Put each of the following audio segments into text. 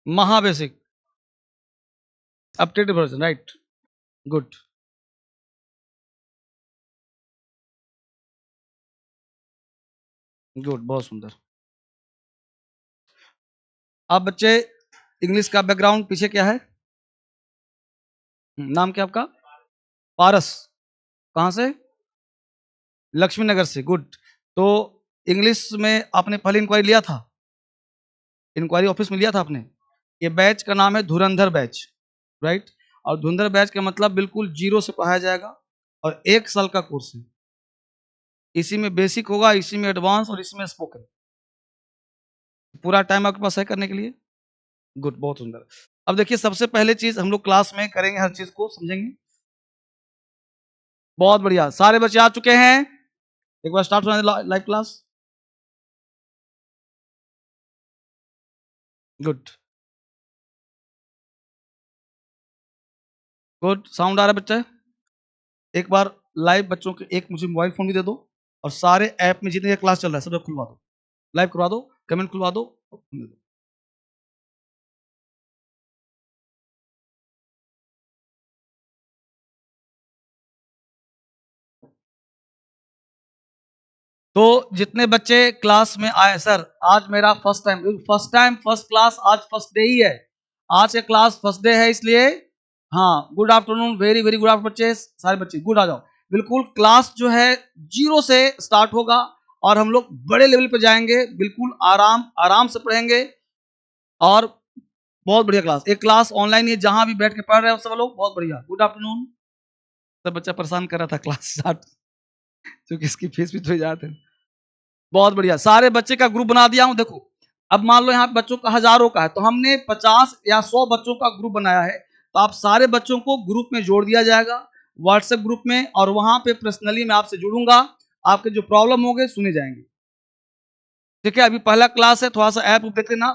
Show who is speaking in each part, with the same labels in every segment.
Speaker 1: महाबेसिक, updated version, right, good. Good, बहुत सुंदर। अब बच्चे, इंग्लिश का बैकग्राउंड पीछे क्या है? नाम क्या आपका? पारस। कहाँ से? लक्ष्मी नगर से, गुड। तो इंग्लिश में आपने पहले इंक्वायरी लिया था? इंक्वायरी ऑफिस में लिया था आपने? ये बैच का नाम है धुरंधर बैच, राइट। और धुरंधर बैच का मतलब बिल्कुल जीरो से पढ़ाया जाएगा और 1 साल का कोर्स है। इसी में बेसिक होगा, इसी में एडवांस और इसी में स्पोकन। पूरा टाइम आपके पास है करने के लिए? गुड, बहुत सुंदर। अब देखिए, सबसे पहले चीज हम लोग क्लास में करेंगे, हर चीज को समझेंगे। बहुत बढ़िया, सारे बच्चे आ चुके हैं? एक बार स्टार्ट होने live class. Good, good, sound आ रहा है बच्चे? एक बार लाइव बच्चों के एक मुझे मोबाइल फोन भी दे दो और सारे ऐप में जितने क्लास चल रहा है सब खुलवा दो, लाइव करवा दो, कमेंट खुलवा दो। तो जितने बच्चे क्लास में आए, सर आज मेरा फर्स्ट क्लास, आज फर्स्ट डे ही है, आज का क्लास फर्स्ट डे है, इसलिए हाँ, good afternoon, very very good afternoon बच्चे, सारे बच्चे गुड, आ जाओ। बिल्कुल क्लास जो है जीरो से स्टार्ट होगा और हम लोग बड़े लेवल पे जाएंगे, बिल्कुल आराम आराम से पढ़ेंगे और बहुत बढ़िया क्लास। एक क्लास ऑनलाइन है, जहां भी बैठ के पढ़ रहे हो सब लोग, बहुत बढ़िया, गुड आफ्टरनून। सब बच्चा परेशान कर रहा था क्लास स्टार्ट, क्योंकि इसकी फीस भी थोड़ी ज्यादा थे। बहुत बढ़िया, सारे बच्चे का ग्रुप बना दिया हूं। देखो, अब मान लो यहाँ पे बच्चों का हजारों का है, तो हमने 50 या 100 बच्चों का ग्रुप बनाया है, तो आप सारे बच्चों को ग्रुप में जोड़ दिया जाएगा व्हाट्सएप ग्रुप में, और वहां पे पर्सनली मैं आपसे जुड़ूंगा, आपके जो प्रॉब्लम होंगे सुने जाएंगे। ठीक है, अभी पहला क्लास है, थोड़ा सा ऐप देख लेना,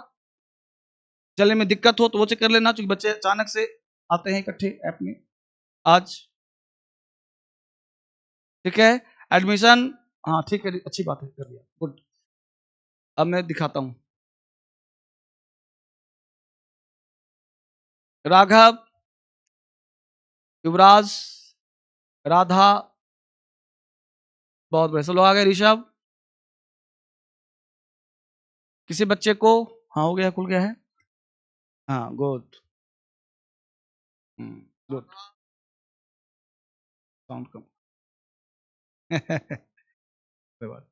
Speaker 1: चलने में दिक्कत हो तो वो चेक कर लेना, क्योंकि बच्चे अचानक से आते हैं इकट्ठे ऐप में आज। ठीक है, एडमिशन, हाँ ठीक है, अच्छी बात है, कर दिया, गुड। अब मैं दिखाता हूं, राघव, युवराज, राधा, बहुत बढ़िया, सब लोग आ गए। ऋषभ, किसी बच्चे को, हाँ हो गया, खुल गया है, हाँ गुड, गुड, साउंड कम। कोई बात।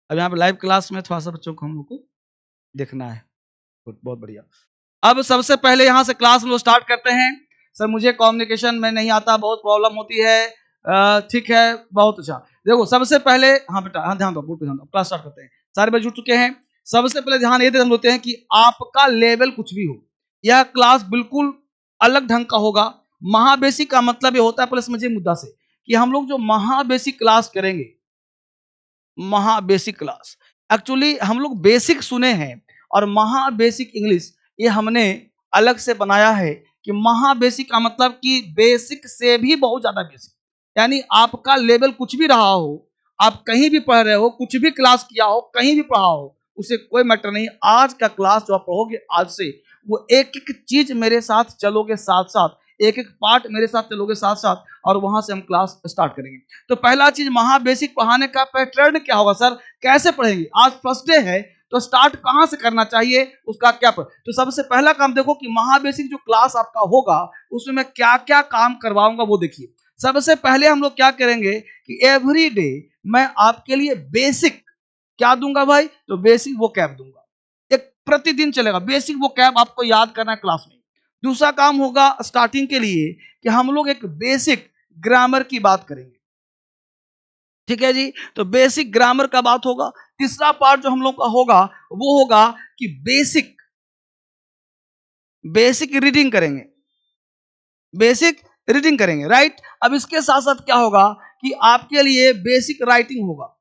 Speaker 1: अब यहाँ पे लाइव क्लास में थोड़ा सा बच्चों को हम लोग को देखना है, गुड, बहुत बढ़िया। अब सबसे पहले यहाँ से क्लास हम लोग स्टार्ट करते हैं। सर मुझे कम्युनिकेशन में नहीं आता, बहुत प्रॉब्लम होती है, ठीक है, बहुत अच्छा। देखो सबसे पहले, हाँ बेटा, हाँ ध्यान दो, गुड, ध्यान दो, क्लास स्टार्ट करते हैं, सारे बच्चे जुड़ चुके हैं। सबसे पहले ध्यान ये हम होते हैं कि आपका लेवल कुछ भी हो, यह क्लास बिल्कुल अलग ढंग का होगा। महाबेसिक का मतलब ये होता है, पहले समझिए मुद्दा से, कि हम लोग जो महाबेसिक क्लास करेंगे, महाबेसिक क्लास, एक्चुअली हम लोग बेसिक सुने हैं, और महाबेसिक इंग्लिश ये हमने अलग से बनाया है, कि महाबेसिक का मतलब कि बेसिक से भी बहुत ज्यादा बेसिक, यानी आपका लेवल कुछ भी रहा हो, आप कहीं भी पढ़ रहे हो, कुछ भी क्लास किया हो, कहीं भी पढ़ा हो, उसे कोई मैटर नहीं। आज का क्लास जो आप पढ़ोगे आज से, वो एक एक चीज मेरे साथ चलोगे साथ साथ, एक एक पार्ट मेरे साथ चलोगे साथ साथ, और वहां से हम क्लास स्टार्ट करेंगे। तो पहला चीज, महाबेसिक पढ़ाने का पैटर्न क्या होगा सर, कैसे पढ़ेंगे? आज फर्स्ट डे है, तो स्टार्ट कहां से करना चाहिए, उसका क्या तो सबसे पहला काम देखो कि महाबेसिक जो क्लास आपका होगा, उसमें मैं क्या क्या काम करवाऊंगा वो देखिए। सबसे पहले हम लोग क्या करेंगे कि एवरी डे मैं आपके लिए बेसिक क्या दूंगा भाई, तो बेसिक वो कैब दूंगा, एक प्रतिदिन चलेगा, बेसिक वो कैब आपको याद करना है क्लास में। दूसरा काम होगा स्टार्टिंग के लिए, कि हम लोग एक बेसिक ग्रामर की बात करेंगे, ठीक है जी, तो बेसिक ग्रामर का बात होगा। तीसरा पार्ट जो हम लोग का होगा, वो होगा कि बेसिक बेसिक रीडिंग करेंगे, बेसिक रीडिंग करेंगे, राइट। अब इसके साथ साथ क्या होगा कि आपके लिए बेसिक राइटिंग होगा,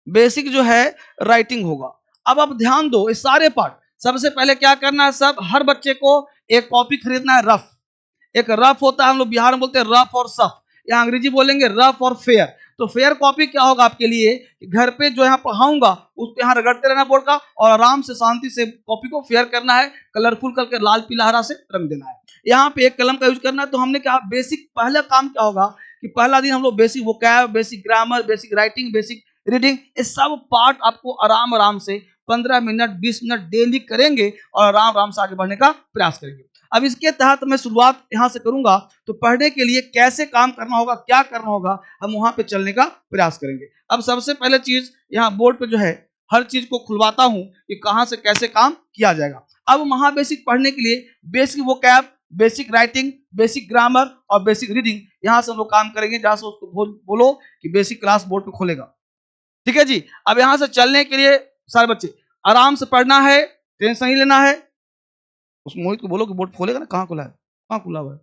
Speaker 1: बेसिक जो है राइटिंग होगा। अब आप ध्यान दो, इस सारे पार्ट, सबसे पहले क्या करना है, सब हर बच्चे को एक कॉपी खरीदना है, रफ, एक रफ होता है, हम लोग बिहार में बोलते हैं रफ और सफ, या अंग्रेजी बोलेंगे रफ और फेयर। तो फेयर कॉपी क्या होगा आपके लिए कि घर पे जो यहाँ पढ़ाऊंगा उस पे यहाँ रगड़ते रहना बोर्ड का और आराम से शांति से कॉपी को फेयर करना है, कलरफुल करके लाल पीला हरा से रंग देना है। यहाँ पे एक कलम का यूज करना है। तो हमने कहा बेसिक पहला काम क्या होगा कि पहला दिन हम लोग basic vocab, basic grammar, basic writing, basic reading, ये सब पार्ट आपको आराम आराम से 15 मिनट 20 मिनट डेली करेंगे और आराम आराम से आगे बढ़ने का प्रयास करेंगे। अब इसके तहत मैं शुरुआत यहाँ से करूंगा। तो पढ़ने के लिए कैसे काम करना होगा, क्या करना होगा, हम वहां पे चलने का प्रयास करेंगे। अब सबसे पहले चीज यहाँ बोर्ड पे जो है हर चीज को खुलवाता हूँ कि कहाँ से कैसे काम किया जाएगा। अब महाबेसिक पढ़ने के लिए basic vocab, basic writing, basic grammar और बेसिक रीडिंग, यहाँ से हम लोग काम करेंगे। जहाँ से उसको बोलो कि बेसिक क्लास बोर्ड पे खोलेगा। ठीक है जी। अब यहाँ से चलने के लिए सारे बच्चे आराम से पढ़ना है, टेंशन नहीं लेना है। उस मोहित को बोलो कि बोर्ड खोलेगा ना। कहाँ खुला है, कहाँ खुला हुआ है?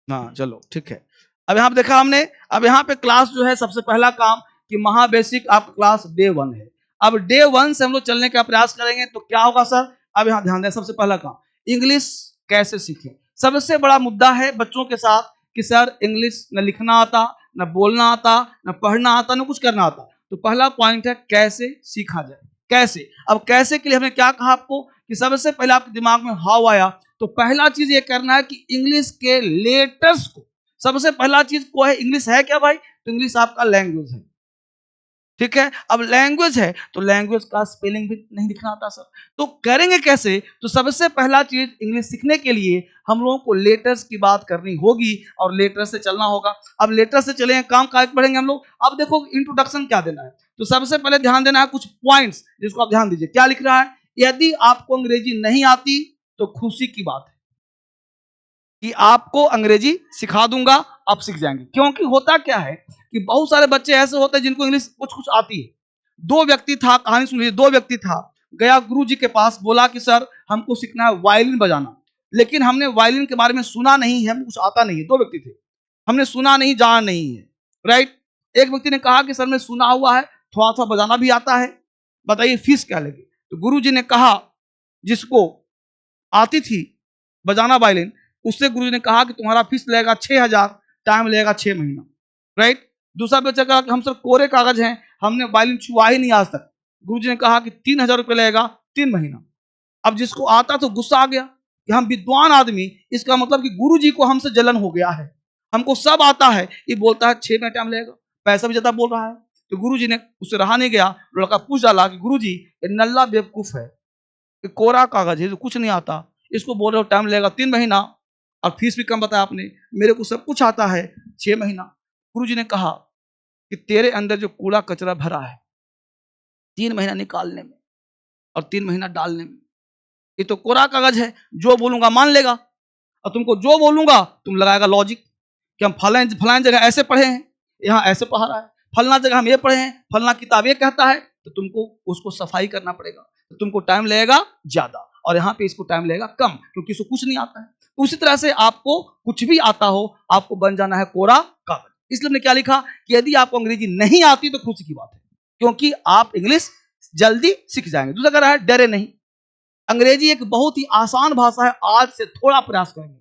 Speaker 1: हाँ चलो ठीक है। अब यहाँ पे देखा हमने। अब यहाँ पे क्लास जो है सबसे पहला काम कि महाबेसिक आपका क्लास डे 1 है। अब डे 1 से हम लोग चलने का प्रयास करेंगे। तो क्या होगा सर? अब यहाँ ध्यान दें, सबसे पहला काम इंग्लिश कैसे सीखें। सबसे बड़ा मुद्दा है बच्चों के साथ कि सर इंग्लिश न लिखना आता, न बोलना आता, न पढ़ना आता, न कुछ करना आता। तो पहला पॉइंट है कैसे सीखा जाए। कैसे? अब कैसे के लिए हमने क्या कहा आपको कि सबसे पहले आपके दिमाग में हाउ आया। तो पहला चीज ये करना है कि इंग्लिश के लेटर्स को, सबसे पहला चीज को है इंग्लिश है क्या भाई? तो इंग्लिश आपका लैंग्वेज है। ठीक है। अब लैंग्वेज है तो लैंग्वेज का स्पेलिंग भी नहीं लिखना आता सर। तो करेंगे कैसे? तो सबसे पहला चीज इंग्लिश सीखने के लिए हम लोगों को लेटर्स की बात करनी होगी और लेटर से चलना होगा। अब लेटर से चलेंगे, काम काज पढ़ेंगे हम लोग। अब देखो इंट्रोडक्शन क्या देना है। तो सबसे पहले ध्यान देना है कुछ पॉइंट्स जिसको आप ध्यान दीजिए। क्या लिख रहा है? यदि आपको अंग्रेजी नहीं आती तो खुशी की बात है कि आपको अंग्रेजी सिखा दूंगा, आप सीख जाएंगे। क्योंकि होता क्या है कि बहुत सारे बच्चे ऐसे होते हैं जिनको इंग्लिश कुछ कुछ आती है। दो व्यक्ति था, कहानी सुन लीजिए। दो व्यक्ति था, गया गुरु जी के पास, बोला कि सर हमको सीखना है वायलिन बजाना, लेकिन हमने वायलिन के बारे में सुना नहीं है, हमको कुछ आता नहीं है। दो व्यक्ति थे, हमने सुना नहीं, जाना नहीं है, राइट। एक व्यक्ति ने कहा कि सर मैं सुना हुआ है, थोड़ा सा बजाना भी आता है, बताइए फीस क्या लगी। तो गुरु जी ने कहा, जिसको आती थी बजाना वायलिन, उससे गुरु ने कहा कि तुम्हारा फीस लगेगा 6,000, टाइम लगेगा 6 महीना, राइट। दूसरा बच्चा कहा कि हम सर कोरे कागज हैं, हमने वायलिन छुआ ही नहीं आज तक। गुरु जी ने कहा कि 3,000 रुपये लगेगा 3 महीना। अब जिसको आता तो गुस्सा आ गया कि हम विद्वान आदमी, इसका मतलब कि गुरु जी को हमसे जलन हो गया है, हमको सब आता है, ये बोलता है 6 महीना टाइम लगेगा, पैसा भी ज्यादा बोल रहा है। तो गुरु जी ने उससे रहा नहीं गया, लड़का पूछ डाला कि गुरु जी ये नल्ला बेवकूफ है, ये कोरा कागज है, तो कुछ नहीं आता, इसको बोल रहे हो टाइम लगेगा 3 महीना और फीस भी कम बताया आपने, मेरे को सब कुछ आता है 6 महीना। गुरु जी ने कहा कि तेरे अंदर जो कूड़ा कचरा भरा है 3 महीना निकालने में और 3 महीना डालने में, ये तो कोरा कागज है, जो बोलूंगा मान लेगा, और तुमको जो बोलूंगा तुम लगाएगा लॉजिक कि हम फलान जगह ऐसे पढ़े हैं, यहाँ ऐसे पढ़ा रहा है, फलना जगह हम ये पढ़े हैं, फलना किताब ये कहता है, तो तुमको उसको सफाई करना पड़ेगा, तो तुमको टाइम लगेगा ज्यादा और यहाँ पे इसको टाइम लगेगा कम, क्योंकि इसको कुछ नहीं आता है। उसी तरह से आपको कुछ भी आता हो, आपको बन जाना है कोरा कागज। इसलिए हमने क्या लिखा कि यदि आपको अंग्रेजी नहीं आती तो खुशी की बात है, क्योंकि आप इंग्लिश जल्दी सीख जाएंगे। दूसरा कह रहा है डरे नहीं, अंग्रेजी एक बहुत ही आसान भाषा है, आज से थोड़ा प्रयास करेंगे,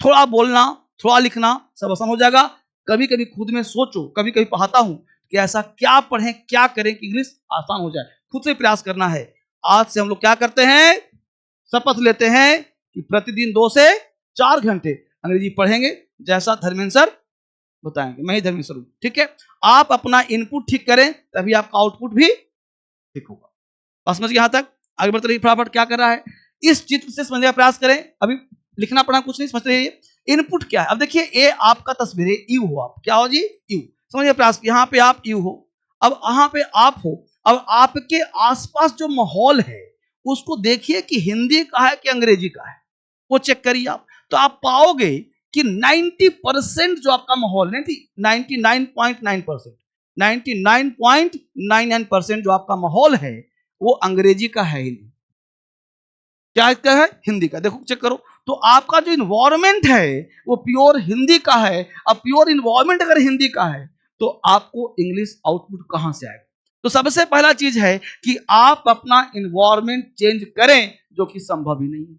Speaker 1: थोड़ा बोलना, थोड़ा लिखना, सब आसान हो जाएगा। कभी कभी खुद में सोचो, कभी कभी पढ़ाता हूं कि ऐसा क्या पढ़ें, क्या करें कि इंग्लिश आसान हो जाए, खुद से प्रयास करना है। आज से हम लोग क्या करते हैं, शपथ लेते हैं कि प्रतिदिन 2 से 4 घंटे अंग्रेजी पढ़ेंगे, जैसा धर्मेंद्र सर बताएंगे। मैं ही धर्मेंद्र सर हूं, ठीक है। आप अपना इनपुट ठीक करें तभी आपका आउटपुट भी ठीक होगा। बस समझ यहां तक, आगे बढ़ते रहिए। फटाफट क्या कर रहा है, इस चित्र से समझने का प्रयास करें। अभी लिखना पढ़ना कुछ नहीं, समझ रहिए इनपुट क्या है। अब देखिए ये आपका तस्वीर है, यू हो आप, क्या हो जी, यू। समझिए प्रयास, यहाँ पे आप यू हो, अब यहाँ पे आप हो। अब आपके आसपास जो माहौल है उसको देखिए कि हिंदी का है कि अंग्रेजी का है, वो चेक करिए आप। तो आप पाओगे कि 90% जो आपका माहौल है, 99.9%, 99.99% जो आपका माहौल है वो अंग्रेजी का है ही नहीं। क्या है, हिंदी का। देखो चेक करो, तो आपका जो इन्वायरमेंट है वो प्योर हिंदी का है। अब प्योर इन्वायरमेंट अगर हिंदी का है तो आपको इंग्लिश आउटपुट कहां से आएगा। तो सबसे पहला चीज है कि आप अपना इन्वायरमेंट चेंज करें, जो कि संभव ही नहीं है।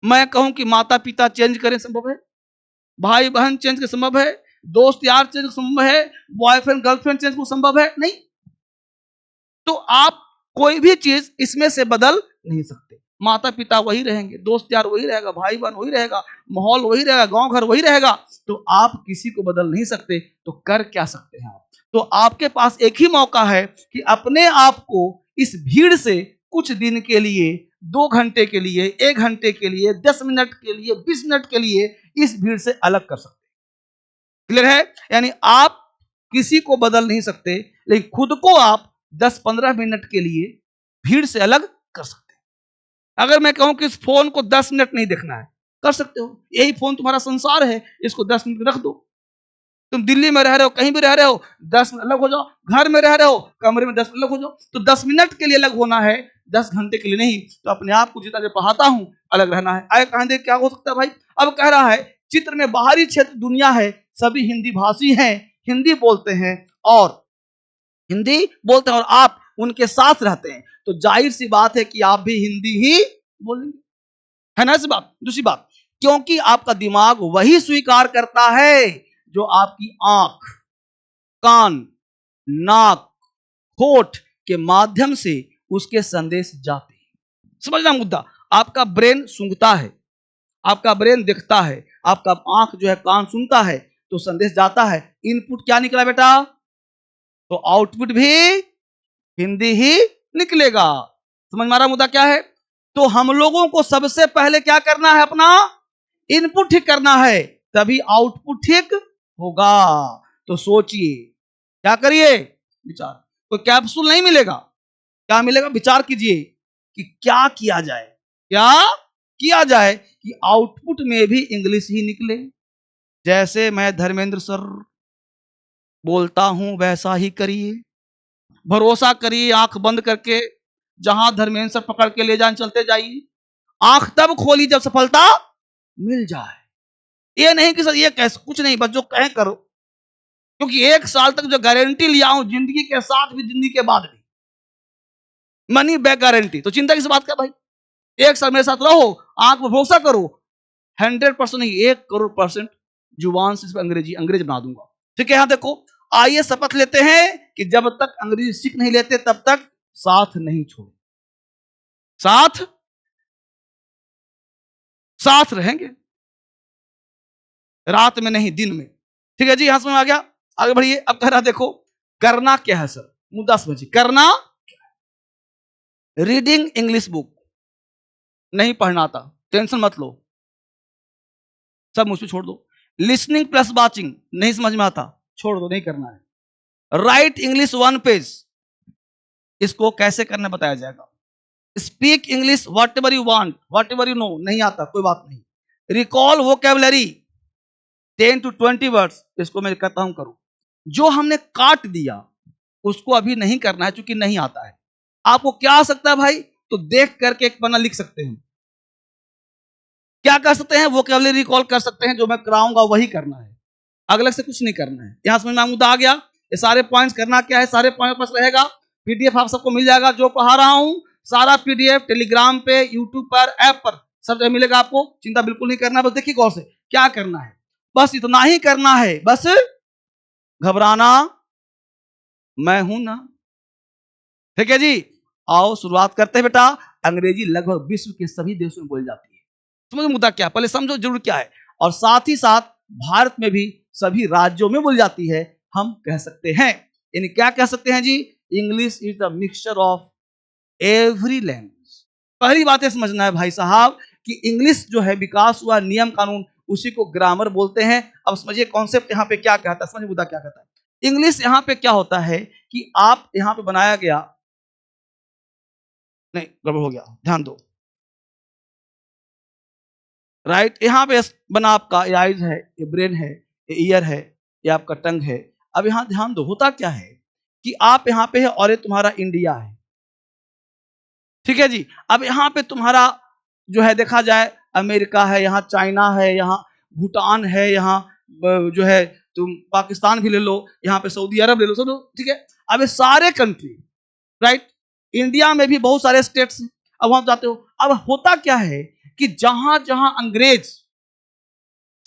Speaker 1: मैं कहूं कि माता पिता चेंज करें, संभव है? भाई बहन चेंज के संभव है? दोस्त यार चेंज संभव है? बॉयफ्रेंड गर्लफ्रेंड चेंज को संभव है? नहीं। तो आप कोई भी चीज इसमें से बदल नहीं सकते। माता पिता वही रहेंगे, दोस्त यार वही रहेगा, भाई बहन वही रहेगा, माहौल वही रहेगा, गांव घर वही रहेगा। तो आप किसी को बदल नहीं सकते, तो कर क्या सकते हैं आप? तो आपके पास एक ही मौका है कि अपने आप को इस भीड़ से कुछ दिन के लिए, 2 घंटे के लिए, 1 घंटे के लिए, 10 मिनट के लिए, 20 मिनट के लिए इस भीड़ से अलग कर सकते हैं। क्लियर है? यानी आप किसी को बदल नहीं सकते, लेकिन खुद को आप 10-15 मिनट के लिए भीड़ से अलग कर सकते हैं। अगर मैं कहूं कि इस फोन को 10 मिनट नहीं देखना है, कर सकते हो। यही फोन तुम्हारा संसार है, इसको 10 मिनट रख दो। तुम दिल्ली में रह रहे हो, कहीं भी रह रहे हो, 10 मिनट अलग हो जाओ। घर में रह रहे हो, कमरे में 10 मिनट अलग हो जाओ। तो 10 मिनट के लिए अलग होना है, 10 घंटे के लिए नहीं। तो अपने आप को जितना देर पढ़ाता हूं, अलग रहना है। आगे कहां देख क्या हो सकता है भाई? अब कह रहा है चित्र में बाहरी क्षेत्र दुनिया है, सभी हिंदी भाषी हैं, हिंदी बोलते हैं और आप उनके साथ रहते हैं। तो जाहिर सी बात है कि आप भी हिंदी ही बोलेंगे, है ना? इस बात। दूसरी बात, क्योंकि आपका दिमाग वही स्वीकार करता है जो आपकी आंख, कान, नाक, होठ के माध्यम से उसके संदेश जाते हैं। समझना मुद्दा। आपका ब्रेन सूंघता है, आपका ब्रेन दिखता है, आपका आंख जो है कान सुनता है, तो संदेश जाता है। इनपुट क्या निकला बेटा? तो आउटपुट भी हिंदी ही निकलेगा। समझ में आ रहा मुद्दा क्या है? तो हम लोगों को सबसे पहले क्या करना है? अपना इनपुट ठीक करना है, तभी आउटपुट ठीक होगा। तो सोचिए, क्या करिए? विचार। कोई कैप्सूल नहीं मिलेगा, क्या मिलेगा? विचार कीजिए कि क्या किया जाए, क्या किया जाए कि आउटपुट में भी इंग्लिश ही निकले। जैसे मैं धर्मेंद्र सर बोलता हूं वैसा ही करिए, भरोसा करिए, आंख बंद करके जहां धर्मेंद्र सर पकड़ के ले जाए चलते जाइए। आंख तब खोली जब सफलता मिल जाए। ये नहीं कि सर ये कैसे, कुछ नहीं, बस जो कहें करो। क्योंकि 1 साल तक जो गारंटी लिया हूं, जिंदगी के साथ भी, जिंदगी के बाद भी, मनी बैक गारंटी। तो चिंता किस बात का भाई? 1 साल मेरे साथ रहो, आंख पर भरोसा करो, 100% नहीं, 1 करोड़% जुबान से अंग्रेज बना दूंगा। ठीक है? यहां देखो, आइए शपथ लेते हैं कि जब तक अंग्रेजी सीख नहीं लेते तब तक साथ नहीं छोड़े, साथ साथ रहेंगे, रात में नहीं दिन में। ठीक है जी? यहां समझ आ गया? आगे बढ़िए। अब कह रहा देखो, करना क्या है सर? मुद्दा समझिए। करना, रीडिंग इंग्लिश बुक नहीं पढ़ना आता, टेंशन मत लो, सब मुझ पे छोड़ दो। लिसनिंग प्लस वॉचिंग नहीं समझ में आता, छोड़ दो, नहीं करना है। राइट इंग्लिश 1 पेज, इसको कैसे करना बताया जाएगा। Speak English what ever you want, what ever you know, नहीं आता, कोई बात नहीं। रिकॉल वोकेबलरी 10 to 20 वर्ड्स, इसको मैं कहता हूं करो। जो हमने काट दिया उसको अभी नहीं करना है, क्योंकि नहीं आता है। आपको क्या आ सकता है भाई? तो देख करके एक पन्ना लिख सकते हैं। क्या कर सकते हैं? वोकेबलरी रिकॉल कर सकते हैं, जो मैं कराऊंगा वही करना है, अगले से कुछ नहीं करना है। यहां समझ में मुद्दा आ गया? ये सारे पॉइंट्स करना क्या है, सारे पॉइंट पास रहेगा। पीडीएफ आप सबको मिल जाएगा, जो पढ़ा रहा हूं सारा पीडीएफ टेलीग्राम पे, यूट्यूब पर, ऐप पर सब जगह मिलेगा आपको। चिंता बिल्कुल नहीं करना। बस देखिए गौर से क्या करना है, बस इतना ही करना है। बस घबराना मैं हूं ना। ठीक है जी? आओ शुरुआत करते हैं बेटा। अंग्रेजी लगभग विश्व के सभी देशों में बोली जाती है। समझो मुद्दा क्या है, पहले समझो जरूर क्या है। और साथ ही साथ भारत में भी सभी राज्यों में बोली जाती है। हम कह सकते हैं, यानी क्या कह सकते हैं जी? English is the mixture of every language. पहली बात है समझना है भाई साहब कि इंग्लिश जो है विकास हुआ, नियम कानून, उसी को ग्रामर बोलते हैं। अब समझिए कॉन्सेप्ट यहाँ पे क्या कहता है, समझिए मुद्दा क्या कहता है। इंग्लिश यहाँ पे क्या होता है कि आप यहाँ पे बनाया गया, नहीं गड़बड़ हो गया, ध्यान दो। राइट, यहाँ पे बना आपका ये आइज है, ये ब्रेन है, ये ईयर है, ये आपका टंग है। अब यहाँ ध्यान दो, होता क्या है कि आप यहाँ पे है और ये तुम्हारा इंडिया है। ठीक है जी? अब यहाँ पे तुम्हारा जो है देखा जाए अमेरिका है, यहाँ चाइना है, यहाँ भूटान है, यहाँ जो है तुम पाकिस्तान भी ले लो, यहाँ पे सऊदी अरब ले लो, सब। ठीक है? अब ये सारे कंट्री, राइट, इंडिया में भी बहुत सारे स्टेट्स हैं। अब वहां जाते हो, अब होता क्या है कि जहां जहां अंग्रेज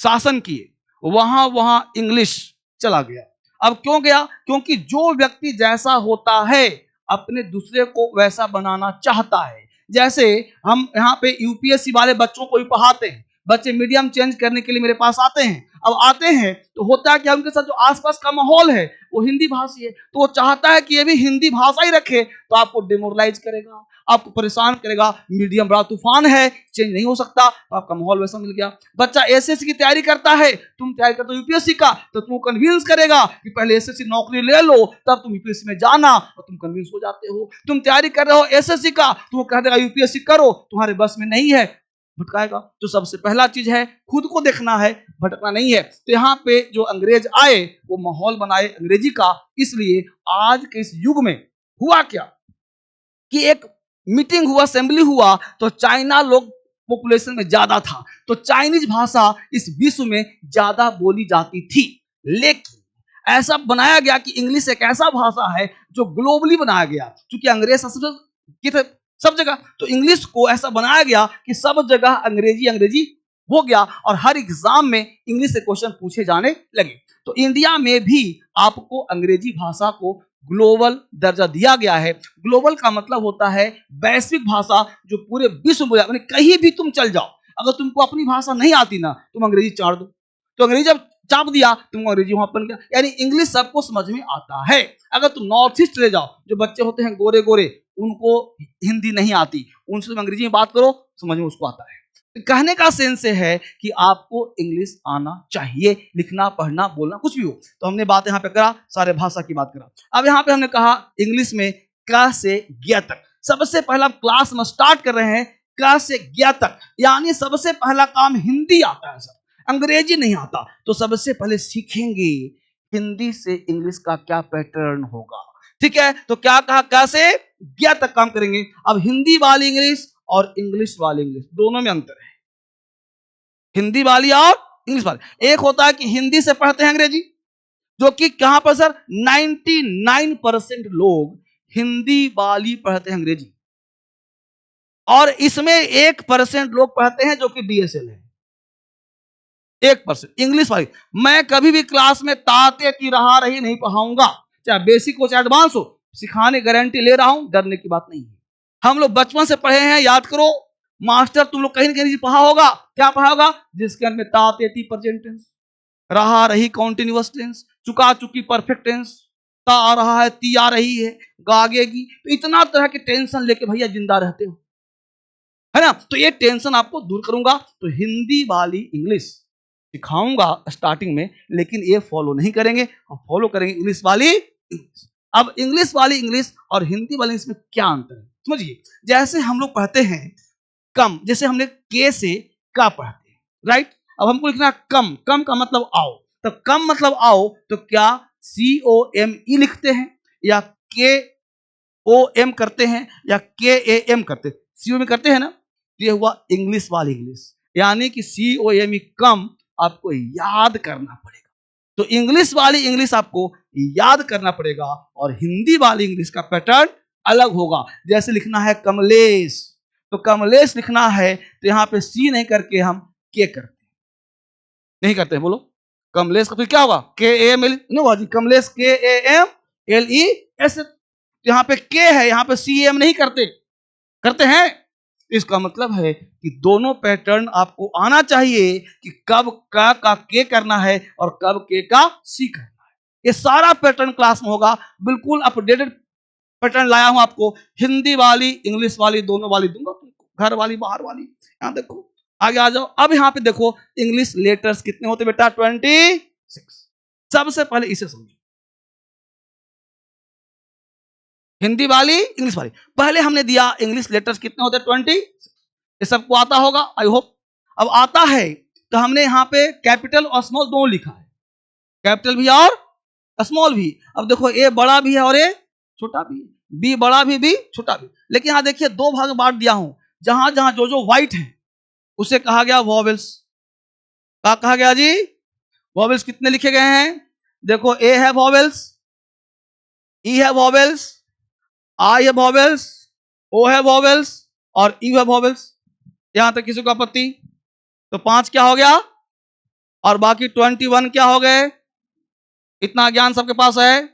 Speaker 1: शासन किए वहां वहां इंग्लिश चला गया। अब क्यों गया? क्योंकि जो व्यक्ति जैसा होता है अपने दूसरे को वैसा बनाना चाहता है। जैसे हम यहाँ पे यूपीएससी वाले बच्चों को भी पढ़ाते हैं, बच्चे मीडियम चेंज करने के लिए मेरे पास आते हैं। अब आते हैं तो होता है कि उनके साथ जो आसपास का माहौल है वो हिंदी भाषी है, तो वो चाहता है कि ये भी हिंदी भाषा ही रखे, तो आपको डिमोरलाइज करेगा, आपको परेशान करेगा। मीडियम बड़ा तूफान है, चेंज नहीं हो सकता, तो आपका माहौल वैसा मिल गया। बच्चा एसएससी की तैयारी करता है, तुम तैयारी करते हो यूपीएससी का, तो तुम कन्विंस करेगा कि पहले एसएससी नौकरी ले लो तब तुम यूपीएससी में जाना, और तुम कन्विंस हो जाते हो। तुम तैयारी कर रहे हो एसएससी का, तो वो कह देगा यूपीएससी करो, तुम्हारे बस में नहीं है, भटकाएगा। तो सबसे पहला चीज है खुद को देखना है, भटकना नहीं है। तो यहाँ पे जो अंग्रेज आए वो माहौल बनाए अंग्रेजी का। इसलिए आज के इस युग में हुआ क्या कि एक मीटिंग हुआ, असेंबली हुआ, तो चाइना लोग पॉपुलेशन में ज्यादा था, तो चाइनीज भाषा इस विश्व में ज्यादा बोली जाती थी। लेकिन ऐसा बनाया गया कि इंग्लिश एक ऐसा भाषा है जो ग्लोबली बनाया गया, क्योंकि अंग्रेज सब जगह, तो इंग्लिश को ऐसा बनाया गया कि सब जगह अंग्रेजी अंग्रेजी हो गया, और हर एग्जाम में इंग्लिश से क्वेश्चन पूछे जाने लगे। तो इंडिया में भी आपको अंग्रेजी भाषा को ग्लोबल दर्जा दिया गया है। ग्लोबल का मतलब होता है वैश्विक भाषा, जो पूरे विश्व में कहीं भी तुम चल जाओ, अगर तुमको अपनी भाषा नहीं आती ना, तुम अंग्रेजी चाड़ दो, तो अंग्रेजी जब चाप दिया तुमको अंग्रेजी वहां बन गया। यानी इंग्लिश सबको समझ में आता है। अगर तुम नॉर्थ ईस्ट चले जाओ, जो बच्चे होते हैं गोरे गोरे, उनको हिंदी नहीं आती, उनसे तुम अंग्रेजी में बात करो, समझ में उसको आता है। कहने का सेंस है कि आपको इंग्लिश आना चाहिए, लिखना पढ़ना बोलना कुछ भी हो। तो हमने बात यहाँ पे करा, सारे भाषा की बात करा। अब यहाँ पे हमने कहा इंग्लिश में क से ज्ञ तक। सबसे पहला क्लास में स्टार्ट कर रहे हैं क से ज्ञ तक, यानी सबसे पहला काम हिंदी आता है सर, अंग्रेजी नहीं आता। तो सबसे पहले सीखेंगे हिंदी से इंग्लिश का क्या पैटर्न होगा। ठीक है, तो क्या कहा, क से ज्ञ तक काम करेंगे। अब हिंदी वाली इंग्लिश और इंग्लिश वाली इंग्लिश दोनों में अंतर है, हिंदी वाली और इंग्लिश वाली। एक होता है कि हिंदी से पढ़ते हैं अंग्रेजी, जो कि कहां पर सर 99% लोग हिंदी वाली पढ़ते हैं अंग्रेजी, और इसमें 1% लोग पढ़ते हैं जो कि डीएसएल है। 1% इंग्लिश वाली। मैं कभी भी क्लास में ताते की रहा रही नहीं पढ़ाऊंगा, चाहे बेसिक हो चाहे एडवांस हो, सिखाने गारंटी ले रहा हूं, डरने की बात नहीं है। हम लोग बचपन से पढ़े हैं, याद करो, मास्टर तुम लोग कहीं ना कहीं पढ़ा होगा, क्या पढ़ा होगा, जिसके अंदर ताते प्रेजेंट टेंस, रहा रही कॉन्टिन्यूअस टेंस, चुका चुकी परफेक्ट टेंस, ता आ रहा है, ती आ रही है, गागेगी, तो इतना तरह के टेंशन लेके भैया जिंदा रहते हो, है ना। तो ये टेंशन आपको दूर करूंगा। तो हिंदी वाली इंग्लिश सिखाऊंगा स्टार्टिंग में, लेकिन ये फॉलो नहीं करेंगे, हम फॉलो करेंगे इंग्लिश वाली इंग्लिश। अब इंग्लिश वाली इंग्लिश और हिंदी वाली इंग्लिश में क्या अंतर है समझिए। जैसे हम लोग पढ़ते हैं कम, जैसे हमने के से का पढ़ते हैं, राइट। अब हमको लिखना कम, कम का मतलब आओ, तो कम मतलब आओ, तो क्या COME लिखते हैं या KOM करते हैं या KAM करते हैं, COM करते हैं ना। ये हुआ इंग्लिश वाली इंग्लिश, यानी कि COME कम आपको याद करना पड़ेगा। तो इंग्लिश वाली इंग्लिश आपको याद करना पड़ेगा, और हिंदी वाली इंग्लिश का पैटर्न अलग होगा। जैसे लिखना है कमलेश, तो कमलेश लिखना है, तो यहां पे सी नहीं करके हम के करते हैं, नहीं करते हैं, बोलो कमलेश का फिर क्या होगा, KAML, कमलेश KAMLES। यहां पे के है, यहां पे CAM नहीं करते, करते हैं। इसका मतलब है कि दोनों पैटर्न आपको आना चाहिए कि कब का के करना है और कब के का सी करना है। ये सारा पैटर्न क्लास में होगा, बिल्कुल अपडेटेड पैटर्न लाया हूं आपको। हिंदी वाली इंग्लिश वाली दोनों वाली दूंगा तुमको, घर वाली बाहर वाली। यहां देखो, आगे आ जाओ। अब यहां पे देखो इंग्लिश लेटर्स कितने होते बेटा, 26। सबसे पहले इसे समझो, हिंदी वाली इंग्लिश वाली। पहले हमने दिया इंग्लिश लेटर्स कितने होते हैं, 20। ये सबको आता होगा आई होप। अब आता है तो हमने यहाँ पे कैपिटल और स्मॉल दोनों लिखा है, कैपिटल भी और स्मॉल भी। अब देखो ए बड़ा भी है और ए छोटा भी है, बी बड़ा भी, बी छोटा भी। लेकिन यहाँ देखिए दो भाग में बांट दिया हूं, जहां जहां जो जो व्हाइट है उसे कहा गया वॉवेल्स। क्या कहा गया जी, वॉवेल्स। कितने लिखे गए हैं, देखो ए है वॉवेल्स, ई है वॉवेल्स, आई है वॉवेल्स, ओ है वॉवेल्स और यू है वॉवेल्स। यहां तक किसी को आपत्ति, तो 5 क्या हो गया, और बाकी 21 क्या हो गए? इतना ज्ञान सबके पास है?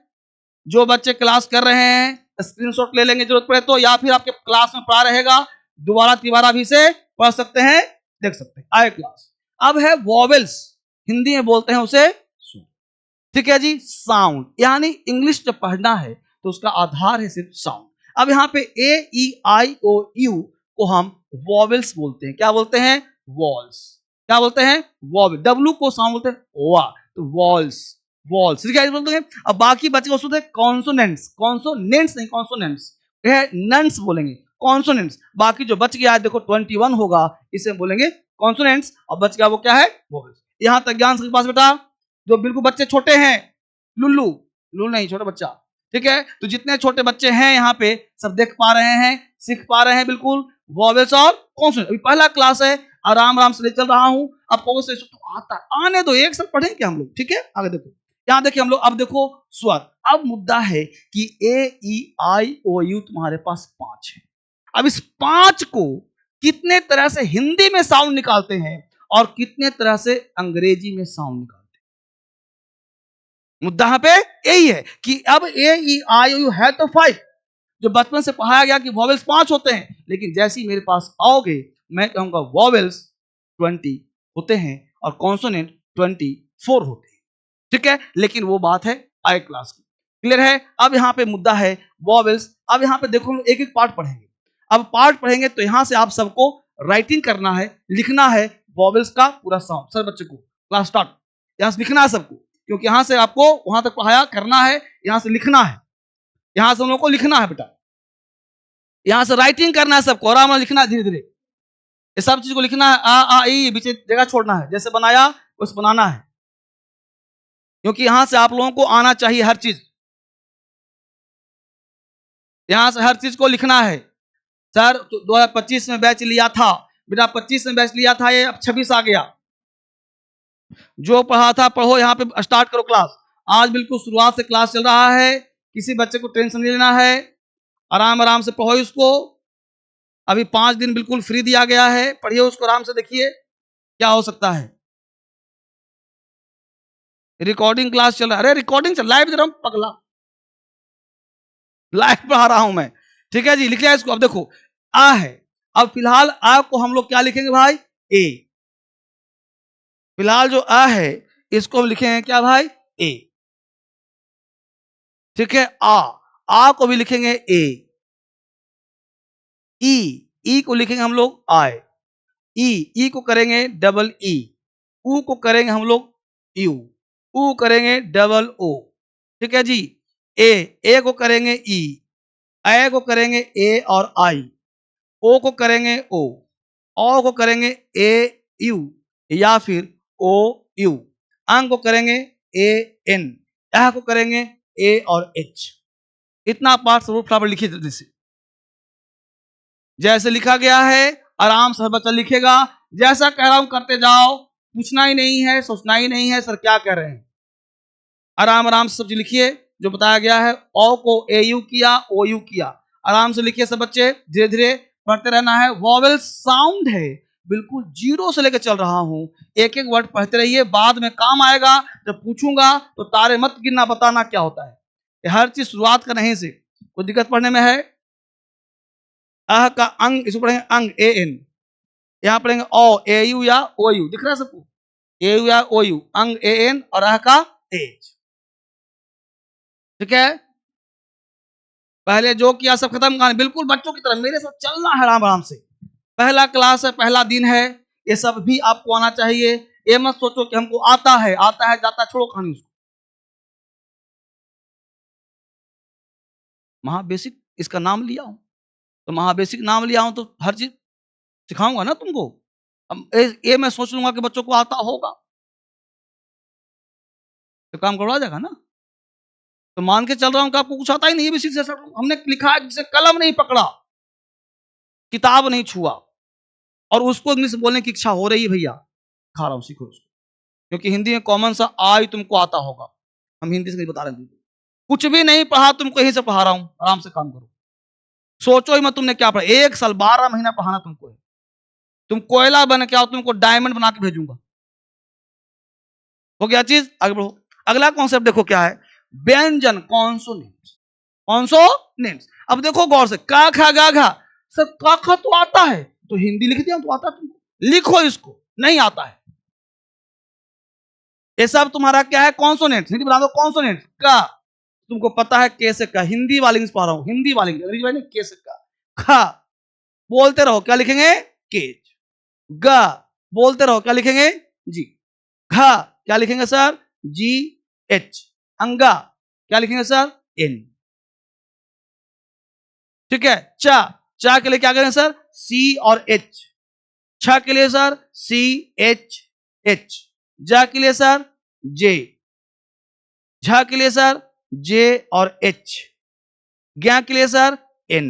Speaker 1: जो बच्चे क्लास कर रहे हैं स्क्रीनशॉट ले लेंगे जरूरत पड़े तो, या फिर आपके क्लास में पढ़ा रहेगा, दोबारा तिबारा भी से पढ़ सकते हैं, देख सकते हैं, आए क्लास। अब है वॉवेल्स, हिंदी में बोलते हैं उसे स्वर। ठीक है जी, साउंड, यानी इंग्लिश जब पढ़ना है तो उसका आधार है सिर्फ साउंड। अब यहाँ पे ए ई आई ओ यू को हम वॉवेल्स बोलते हैं। क्या बोलते हैं? वॉल्स। क्या बोलते हैं? वॉवेल। डब्ल्यू को साउंड बोलते हैं वा, तो वॉल्स, वॉल्स। ठीक है, बोलते हैं। अब बाकी बचे उसको कॉन्सोनेंट्स, कॉन्सोनेंट्स नहीं, कॉन्सोनेंट्स है, नंस बोलेंगे, कॉन्सोनेंट्स। बाकी जो बच गया है देखो 21 होगा, इसे हम बोलेंगे कॉन्सोनेंट्स, और बच गया वो क्या है? वॉवेल्स। यहां तक ज्ञान सबके पास बेटा? जो बिल्कुल बच्चे छोटे हैं, लुल्लू, लुल्लू नहीं, छोटा बच्चा। ठीक है, तो जितने छोटे बच्चे हैं यहाँ पे सब देख पा रहे हैं, सीख पा रहे हैं बिल्कुल वॉवेल्स और कॉन्सोनेंट। अभी पहला क्लास है, आराम आराम से ले चल रहा हूं। अब कौन से तो आता है, आने दो, एक साथ पढ़ेंगे हम लोग। ठीक है, आगे देखो, यहाँ देखिए हम लोग, अब देखो स्वर। अब मुद्दा है कि ए ई आई ओ यू तुम्हारे पास 5 है। अब इस 5 को कितने तरह से हिंदी में साउंड निकालते हैं और कितने तरह से अंग्रेजी में साउंड निकालते हैं। मुद्दा यहाँ पे यही है कि अब ए ई आई ओ यू है तो 5, जो बचपन से पढ़ाया गया कि वॉवेल्स 5 होते हैं, लेकिन जैसे ही मेरे पास आओगे मैं कहूंगा वॉवेल्स 20 होते हैं और कॉन्सोनेंट 24 होते हैं। ठीक है, लेकिन वो बात है आई क्लास की। क्लियर है? अब यहाँ पे मुद्दा है वॉवेल्स। अब यहाँ पे देखो एक एक पार्ट पढ़ेंगे। अब पार्ट पढ़ेंगे तो यहाँ से आप सबको राइटिंग करना है, लिखना है वॉवेल्स का पूरा साउंड। सर बच्चे को क्लास स्टार्ट, यहाँ से लिखना है सबको, क्योंकि यहाँ से आपको वहां तक पढ़ाया करना है, यहाँ से लिखना है, यहाँ से हम लोग को लिखना है बेटा, यहाँ से राइटिंग करना है सबको, आराम से लिखना है धीरे धीरे, ये सब चीज को लिखना है। आ ई बीच जगह छोड़ना है, जैसे बनाया वैसे बनाना है, क्योंकि यहां से आप लोगों को आना चाहिए हर चीज, यहां से हर चीज को लिखना है। सर 2025 में बैच लिया था बेटा, 25 में बैच लिया था, ये अब 26 आ गया। जो पढ़ा था पढ़ो, यहाँ पे स्टार्ट करो क्लास। आज बिल्कुल शुरुआत से क्लास चल रहा है, किसी बच्चे को टेंशन नहीं लेना है, आराम आराम से पढ़ो इसको। अभी 5 दिन बिल्कुल फ्री दिया गया है, पढ़िए उसको आराम से, देखिए क्या हो सकता है। रिकॉर्डिंग क्लास चल रहा है, अरे रिकॉर्डिंग चल, लाइव दे रहा हूं पगला, लाइव पढ़ा रहा हूं मैं। ठीक है जी, लिख लिया इसको। अब देखो आ है, अब फिलहाल आ को हम लोग क्या लिखेंगे भाई? ए। फिलहाल जो आ है इसको हम लिखेंगे क्या भाई? ए। ठीक है, आ को भी लिखेंगे ए। ई को लिखेंगे हम लोग आई। ई को करेंगे डबल ई। ऊ को करेंगे हम लोग यू। ऊ करेंगे डबल ओ। ठीक है जी, ए को करेंगे ई। ए को करेंगे ए और आई। ओ को करेंगे ओ को करेंगे ए यू या फिर ओ यू। अंग को करेंगे ए एन। यह को करेंगे ए और एच। इतना पार्ट स्वरूप फटाफट लिखिए जल्दी से, जैसे लिखा गया है आराम से बच्चा लिखेगा। जैसा कह रहा हूं करते जाओ, पूछना ही नहीं है, सोचना ही नहीं है सर क्या कह रहे हैं। आराम आराम से सब लिखिए जो बताया गया है। ओ को ए यू किया, ओ यू किया, आराम से लिखिए सब बच्चे, धीरे धीरे पढ़ते रहना है। वॉवेल साउंड है, बिल्कुल जीरो से लेकर चल रहा हूं, एक एक वर्ड पढ़ते रहिए, बाद में काम आएगा। जब पूछूंगा तो तारे मत गिनना, बताना क्या होता है। ये हर चीज शुरुआत का नहीं से कोई दिक्कत पढ़ने में है। अह का अंग, इसको पढ़ेंगे अंग ए एन, यहाँ पढ़ेंगे ओ ए यू या ओ यू, दिख रहा है सबको? ए यू या ओ यू, अंग ए एन और अह का एच। ठीक है, पहले जो किया सब खत्म करना, बिल्कुल बच्चों की तरह मेरे साथ चलना है आराम आराम से। पहला क्लास है, पहला दिन है, ये सब भी आपको आना चाहिए। ये मत सोचो कि हमको आता है जाता है, छोड़ो कहानी उसको। महाबेसिक इसका नाम लिया हूं, तो महाबेसिक नाम लिया हूं तो हर चीज सिखाऊंगा ना तुमको। अब ये मैं सोच लूंगा कि बच्चों को आता होगा तो काम करवा जाएगा ना। तो मान के चल रहा हूं कि आपको कुछ आता ही नहीं है, बेसिक से हमने लिखा है, जिसे कलम नहीं पकड़ा, किताब नहीं छुआ, और उसको इंग्लिश बोलने की इच्छा हो रही है, भैया खा रहा हूं, सीखो उसको। क्योंकि हिंदी में कॉमन सा आई तुमको आता होगा, हम हिंदी से नहीं बता रहे हैं। कुछ भी नहीं पढ़ा तुमको, यहीं से पढ़ा रहा हूं, आराम से काम करो। सोचो ही मत तुमने क्या पढ़ा, 1 साल 12 महीना पढ़ाना तुमको है। तुम कोयला बन के आओ, तुमको डायमंड बना के भेजूंगा। हो गया चीज, आगे बढ़ो। अगला कॉन्सेप्ट देखो क्या है, व्यंजन कॉन्सोनेंट्स। कॉन्सोनेंट्स, अब देखो गौर से, का खा गा घा, सर का खा तो आता है, तो हिंदी लिख दिया तो आता तुमको, लिखो इसको, नहीं आता है। ये सब तुम्हारा क्या है, कॉन्सोनेंट्स। हिंदी बना दो कॉन्सोनेंट्स का, तुमको पता है कैसे का, हिंदी वाले इंग्लिश पढ़ा रहा हूं, हिंदी वाले अंग्रेजी वाले कैसे का। खा बोलते रहो, क्या लिखेंगे, केज। गा बोलते रहो, क्या लिखेंगे, जी। घा क्या लिखेंगे सर, जी एच। अंगा क्या लिखेंगे सर, एन। ठीक है, चा, चा के लिए क्या करेंगे सर, सी और एच। छ के लिए सर सी एच एच। जा के लिए सर जे। झा के लिए सर जे और एच। ज्ञा के लिए सर एन।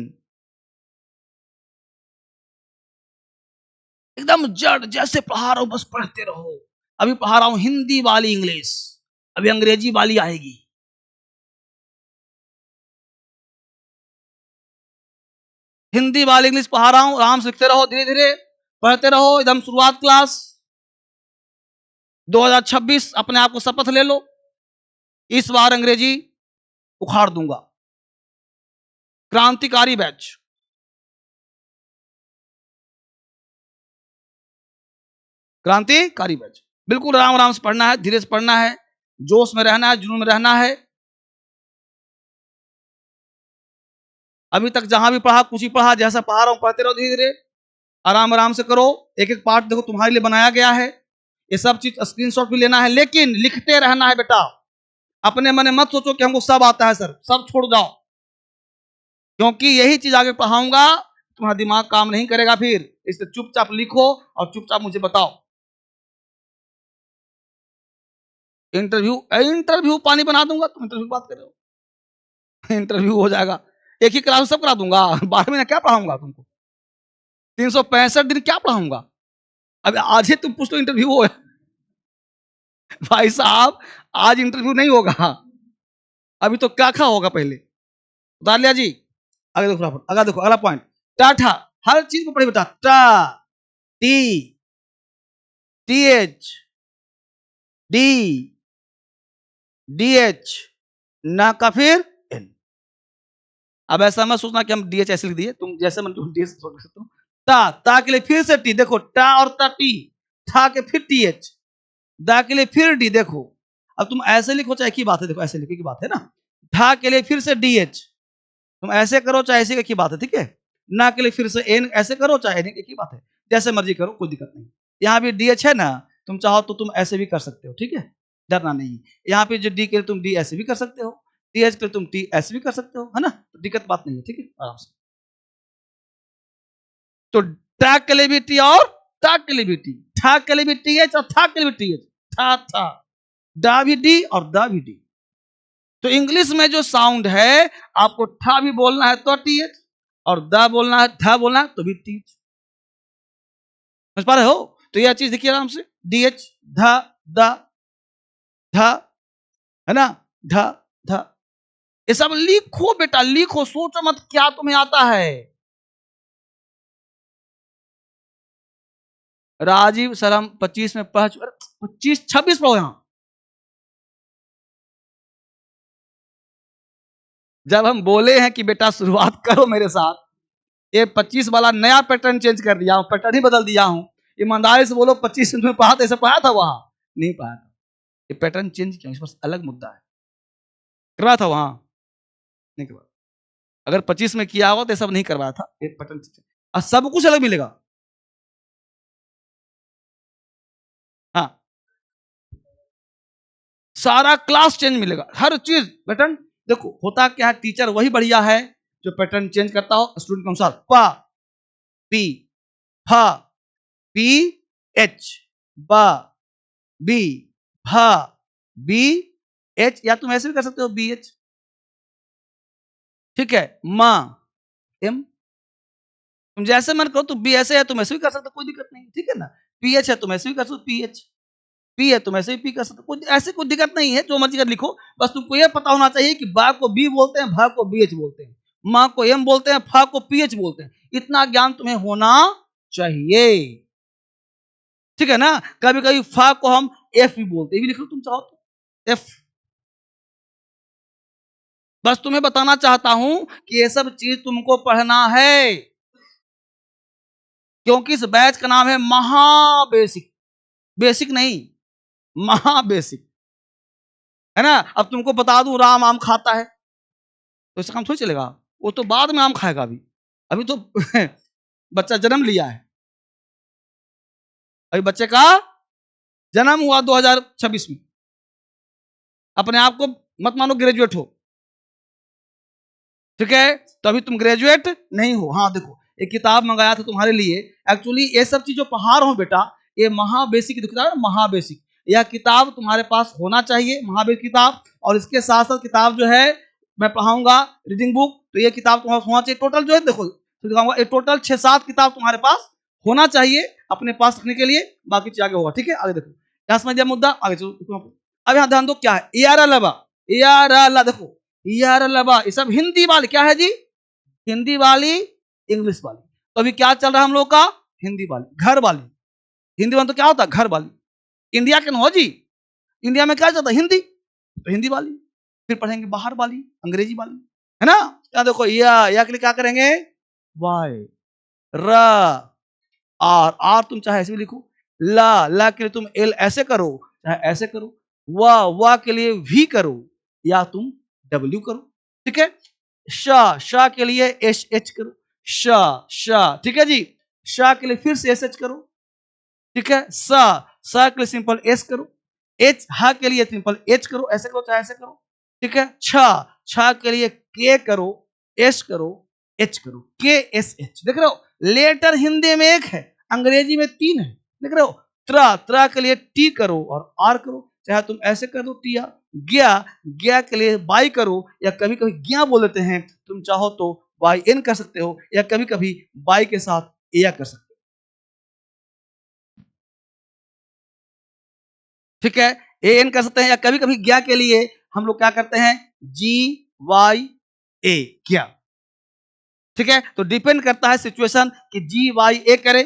Speaker 1: एकदम जड़ जैसे पढ़ा रहा हूं, बस पढ़ते रहो। अभी पढ़ा रहा हूं हिंदी वाली इंग्लिश, अभी अंग्रेजी वाली आएगी। हिंदी वाली इंग्लिश पढ़ा रहा हूं, आराम से लिखते रहो, धीरे धीरे पढ़ते रहो, एकदम शुरुआत क्लास। 2026 अपने आप को शपथ ले लो, इस बार अंग्रेजी उखाड़ दूंगा। क्रांतिकारी बैच, क्रांतिकारी बैच, बिल्कुल आराम आराम से पढ़ना है, धीरे से पढ़ना है, जोश में रहना है, जुनून में रहना है। अभी तक जहां भी पढ़ा कुछ ही पढ़ा, जैसा पढ़ा रहा हूं पढ़ते रहो, धीरे धीरे आराम आराम से करो। एक एक पार्ट देखो तुम्हारे लिए बनाया गया है, ये सब चीज स्क्रीनशॉट भी लेना है, लेकिन लिखते रहना है बेटा। अपने मन में मत सोचो कि हमको सब आता है सर, सब छोड़ जाओ, क्योंकि यही चीज आगे पढ़ाऊंगा तुम्हारा दिमाग काम नहीं करेगा फिर। इसलिए चुपचाप लिखो और चुपचाप मुझे बताओ। इंटरव्यू, इंटरव्यू पानी बना दूंगा, तुम इंटरव्यू बात कर रहे हो। इंटरव्यू हो जाएगा, एक ही क्लास सब करा दूंगा, 12 महीने क्या पढ़ाऊंगा तुमको, 365 दिन क्या पढ़ाऊंगा। अब आज ही तुम पूछ लो इंटरव्यू हो, भाई साहब आज इंटरव्यू नहीं होगा, अभी तो क्या खा होगा पहले, उतार लिया जी। आगे देखो, अगला देखो, अगला पॉइंट, टाठा, हर चीज को पढ़े बेटा, टा, T, T H, D, D H, ना का फिर एन। अब ऐसा मत सोचना कि हम डी एच ऐसे लिख दिए, तुम जैसे मन तुम डी एच सोच सकते हो। ता के लिए फिर से टी, देखो टा और ता टी, था के फिर टी एच, दा के लिए फिर डी, देखो अब तुम ऐसे लिखो चाहे एक ही बात है, देखो ऐसे लिखो की बात है ना। धा के लिए फिर से डी एच, तुम ऐसे करो चाहे ऐसे, एक ही बात है, ठीक है। ना के लिए फिर से एन, ऐसे करो चाहे एक ही बात है, जैसे मर्जी करो, कोई दिक्कत नहीं। यहाँ भी डी एच है ना, तुम चाहो तो तुम ऐसे भी कर सकते हो, ठीक है, डरना नहीं। यहाँ पे जो डी के लिए तुम डी ऐसे भी कर सकते हो, टी एच के लिए तुम टी ऐसे भी कर सकते हो, है ना, तो दिक्कत बात नहीं है, ठीक है, आराम से। तो टैग के लिए भी टी और टैग के लिए भी टी, ठा के लिए भी टी एच और था के लिए भी टी एच, था था, डा भी डी और दा भी डी। तो इंग्लिश में जो साउंड है, आपको ठा भी बोलना है तो टी एच, और दा बोलना है, था बोलना है तो भी टी एच। समझ पा रहे हो, तो यह चीज देखिए आराम से, डी एच, धा, दा, धा, है ना, धा, धा, ये सब लिखो बेटा, लिखो, सोचो मत क्या तुम्हें आता है। राजीव सर हम 25 में पढ़ चुके, 25-26 पढ़ो यहां। जब हम बोले हैं कि बेटा शुरुआत करो मेरे साथ, ये 25 वाला नया पैटर्न चेंज कर दिया हूं, पैटर्न ही बदल दिया हूं। ईमानदारी से बोलो 25 में पढ़ा था, ऐसे पढ़ा था वहां, नहीं पढ़ा था, ये पैटर्न चेंज किया, इस पर अलग मुद्दा है। करवाया था वहां, नहीं करवाया। अगर 25 में किया होगा तो सब नहीं करवाया था, ये पैटर्न और सब कुछ अलग मिलेगा। हाँ, सारा क्लास चेंज मिलेगा, हर चीज पैटर्न। देखो होता क्या है, टीचर वही बढ़िया है जो पैटर्न चेंज करता हो स्टूडेंट के अनुसार। पा, पी, फा, पी एच, बा, बी, भा, बी एच, या तुम ऐसे भी कर सकते हो बी एच, ठीक है। मा, एम, तुम जैसे मन करो, तुम बी ऐसे है तुम ऐसे भी कर सकते हो, कोई दिक्कत नहीं, ठीक है ना। पी एच है तुम ऐसे भी कर सकते हो, पी एच, पी है तुम ऐसे भी पी कर सकते हो, कोई ऐसे कोई दिक्कत नहीं है, जो मर्जी कर लिखो। बस तुमको ये पता होना चाहिए कि बा को बी बोलते हैं, भा को बी एच बोलते हैं, माँ को एम बोलते हैं, फा को पी एच बोलते हैं, इतना ज्ञान तुम्हें होना चाहिए, ठीक है ना। कभी कभी फा को हम एफ भी बोलते, ये भी लिख लो तुम चाहो तो, एफ। बस तुम्हें बताना चाहता हूं कि ये सब चीज तुमको पढ़ना है, क्योंकि इस बैच का नाम है महाबेसिक। बेसिक नहीं, महाबेसिक, है ना। अब तुमको बता दूं राम आम खाता है, तो इसका काम थोड़ी चलेगा, वो तो बाद में आम खाएगा, अभी अभी तो बच्चा जन्म लिया है, अभी बच्चे का जन्म हुआ 2026 में। अपने आप को मत मानो ग्रेजुएट हो, ठीक है, तो अभी तुम ग्रेजुएट नहीं हो। हाँ देखो, एक किताब मंगाया था तुम्हारे लिए, एक्चुअली ये सब चीज जो पढ़ा रहा हूं बेटा, ये महाबेसिक की किताब है, महाबेसिक। यह किताब तुम्हारे पास होना चाहिए, महाबेसिक किताब। और इसके साथ साथ किताब जो है मैं पढ़ाऊंगा रीडिंग बुक, तो ये किताब तुम्हारे होना चाहिए। टोटल जो है देखो तो दिखाऊंगा, ये टोटल 6-7 किताब तुम्हारे पास होना चाहिए अपने पास रखने के लिए, बाकी चीज आगे होगा, ठीक है। आगे देखो, क्या समझ गया मुद्दा, आगे चलो। अब यहाँ ध्यान दो, क्या है यार लबा, यार अल्लाह, देखो यार लबा, ये सब हिंदी वाली, क्या है जी, हिंदी वाली, इंग्लिश वाली। तो अभी क्या चल रहा है हम लोग का, हिंदी वाली, घर वाली। हिंदी वाली तो क्या होता है, घर वाली। इंडिया के न हो जी, इंडिया में क्या चलता है, हिंदी, तो हिंदी वाली। फिर पढ़ेंगे बाहर वाली, अंग्रेजी वाली, है ना। क्या देखो, या के लिए क्या करेंगे, वाई, र, आर तुम चाहे ऐसे भी लिखो, ला के लिए तुम एल ऐसे करो, चाहे ऐसे करो, वा के लिए वी करो, या तुम डब्ल्यू करो, ठीक है। शाह के लिए एच एच करो, शाह, ठीक है जी। शाह के लिए फिर से एस एच करो, ठीक है। सा के लिए सिंपल एस करो, एच हा के लिए सिंपल एच करो, ऐसे करो चाहे ऐसे करो, ठीक है। छा के लिए के करो, एस करो, एच करो, के एस एच। देख रहे हो, लेटर हिंदी में एक है, अंग्रेजी में 3 है, देख रहे हो। त्रा के लिए टी करो और आर करो, चाहे तुम ऐसे कर दो टिया। गया के लिए बाई करो, या कभी कभी गया बोल देते हैं, तुम चाहो तो बाई एन कर सकते हो, या कभी कभी बाई के साथ या कर सकते हो, ठीक है। ए एन कर सकते हैं, या कभी कभी गया के लिए हम लोग क्या करते हैं, जी वाई ए, गया, ठीक है। तो डिपेंड करता है सिचुएशन कि जी वाई ए करे,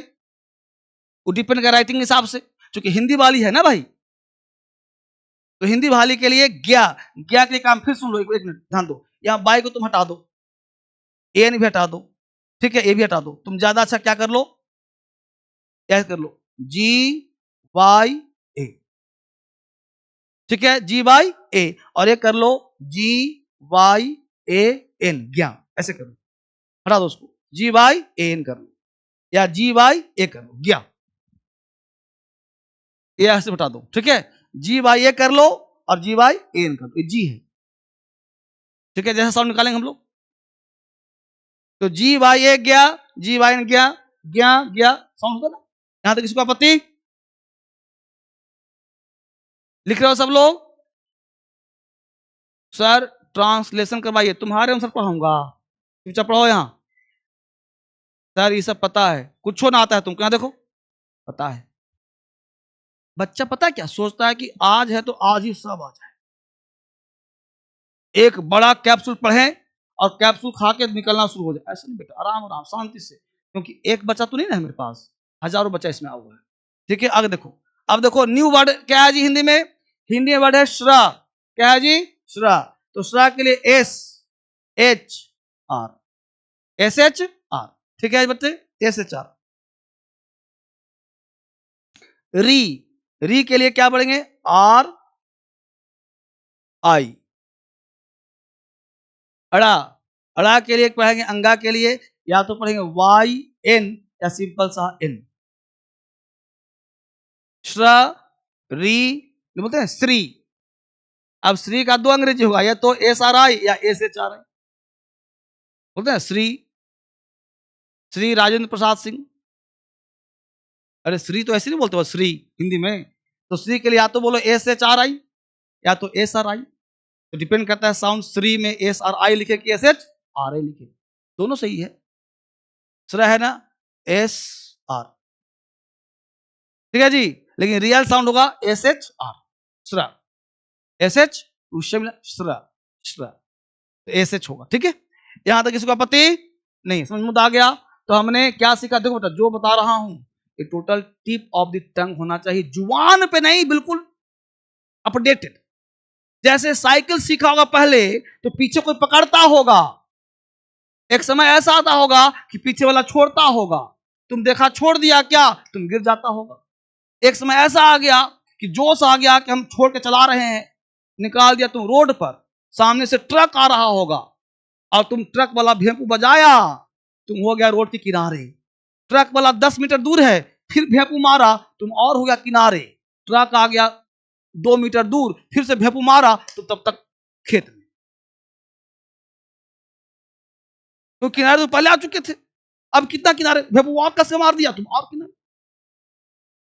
Speaker 1: वो डिपेंड कर राइटिंग हिसाब से, क्योंकि हिंदी वाली है ना भाई, तो हिंदी वाली के लिए गया के काम फिर सुन लो, एक मिनट ध्यान दो। यहाँ बाई को तुम हटा दो, एन भी हटा दो, ठीक है, ए भी हटा दो। तुम ज्यादा अच्छा क्या कर लो, क्या कर लो, जी वाई ए, ठीक है, जी वाई ए, और ये कर लो जी वाई ए एन, ज्ञा, ऐसे कर लो, हटा दो उसको, जी वाई ए एन कर लो, या जी वाई ए कर लो, ज्ञा, ये ऐसे हटा दो, ठीक है। जी वाई ए कर लो और जी वाई ए एन कर लो, ये जी है, ठीक है। जैसा साउंड निकालेंगे हम लोग, तो जी वाई ए गया, जी वाई एन गया, गया साउंड होता ना। यहां तक किसी को आपत्ति, लिख रहे हो सब लोग, सर ट्रांसलेशन करवाइए, तुम्हारे अनुसार पढ़ाऊंगा, चुपचाप पढ़ो। यहाँ सर ये सब पता है, कुछ ना आता है तुमको, यहाँ देखो पता है। बच्चा पता है क्या सोचता है कि आज है तो आज ही सब आ जाए, एक बड़ा कैप्सूल पढ़े और कैप्सूल खा के निकलना शुरू हो जाए, ऐसा नहीं बेटा, आराम आराम शांति से, क्योंकि एक बच्चा तो नहीं ना है मेरे पास, हजारों बच्चा इसमें आ हुआ है, ठीक है। आगे देखो, अब देखो न्यू वर्ड क्या है जी हिंदी में, हिंदी में वर्ड है श्रा, क्या है जी, श्रा। तो श्रा के लिए S H are, S H are, ठीक है बच्चे, एस एच आर। री के लिए क्या पढ़ेंगे, आर आई। अड़ा के लिए पढ़ेंगे, अंगा के लिए या तो पढ़ेंगे वाई एन, या सिंपल सा एन। री बोलते हैं श्री, अब श्री का 2 अंग्रेजी होगा, या तो एस आर आई या एस एच आर आई, बोलते हैं श्री, श्री राजेंद्र प्रसाद सिंह। अरे श्री तो ऐसे नहीं बोलते हो श्री हिंदी में, तो श्री के लिए या तो बोलो एस एच आर आई या तो एस आर आई, तो डिपेंड करता है साउंड, श्री में एस आर आई लिखे कि एस एच आर आई लिखे, दोनों सही है। श्रा है ना, एस आर, ठीक है जी, लेकिन रियल साउंड होगा एस एच आर, श्रा, एस एच श्रा, श्रा, एस एच होगा, ठीक है। यहां तक किसी को आपत्ति नहीं, समझ में आ गया। तो हमने क्या सीखा, देखो बेटा जो बता रहा हूं ये total tip of the tongue होना चाहिए, जुबान पे नहीं, बिल्कुल अपडेटेड। जैसे साइकिल सीखा होगा पहले तो पीछे कोई पकड़ता होगा, एक समय ऐसा आता होगा कि पीछे वाला छोड़ता होगा, तुम देखा छोड़ दिया क्या, तुम गिर जाता होगा। एक समय ऐसा आ गया कि जोश आ गया कि हम छोड़ के चला रहे हैं, निकाल दिया तुम रोड पर, सामने से ट्रक आ रहा होगा और तुम ट्रक वाला भेंपू बजाया, तुम हो गया रोड के किनारे। ट्रक वाला 10 मीटर दूर है, फिर भेंपू मारा, तुम और हो गया किनारे। ट्रक आ गया 2 मीटर दूर, फिर से भेंपू मारा, तो तब तक खेत में। तो किनारे तो पहले आ चुके थे, अब कितना किनारे, भेंपू और कस के मार दिया, तुम और किनारे।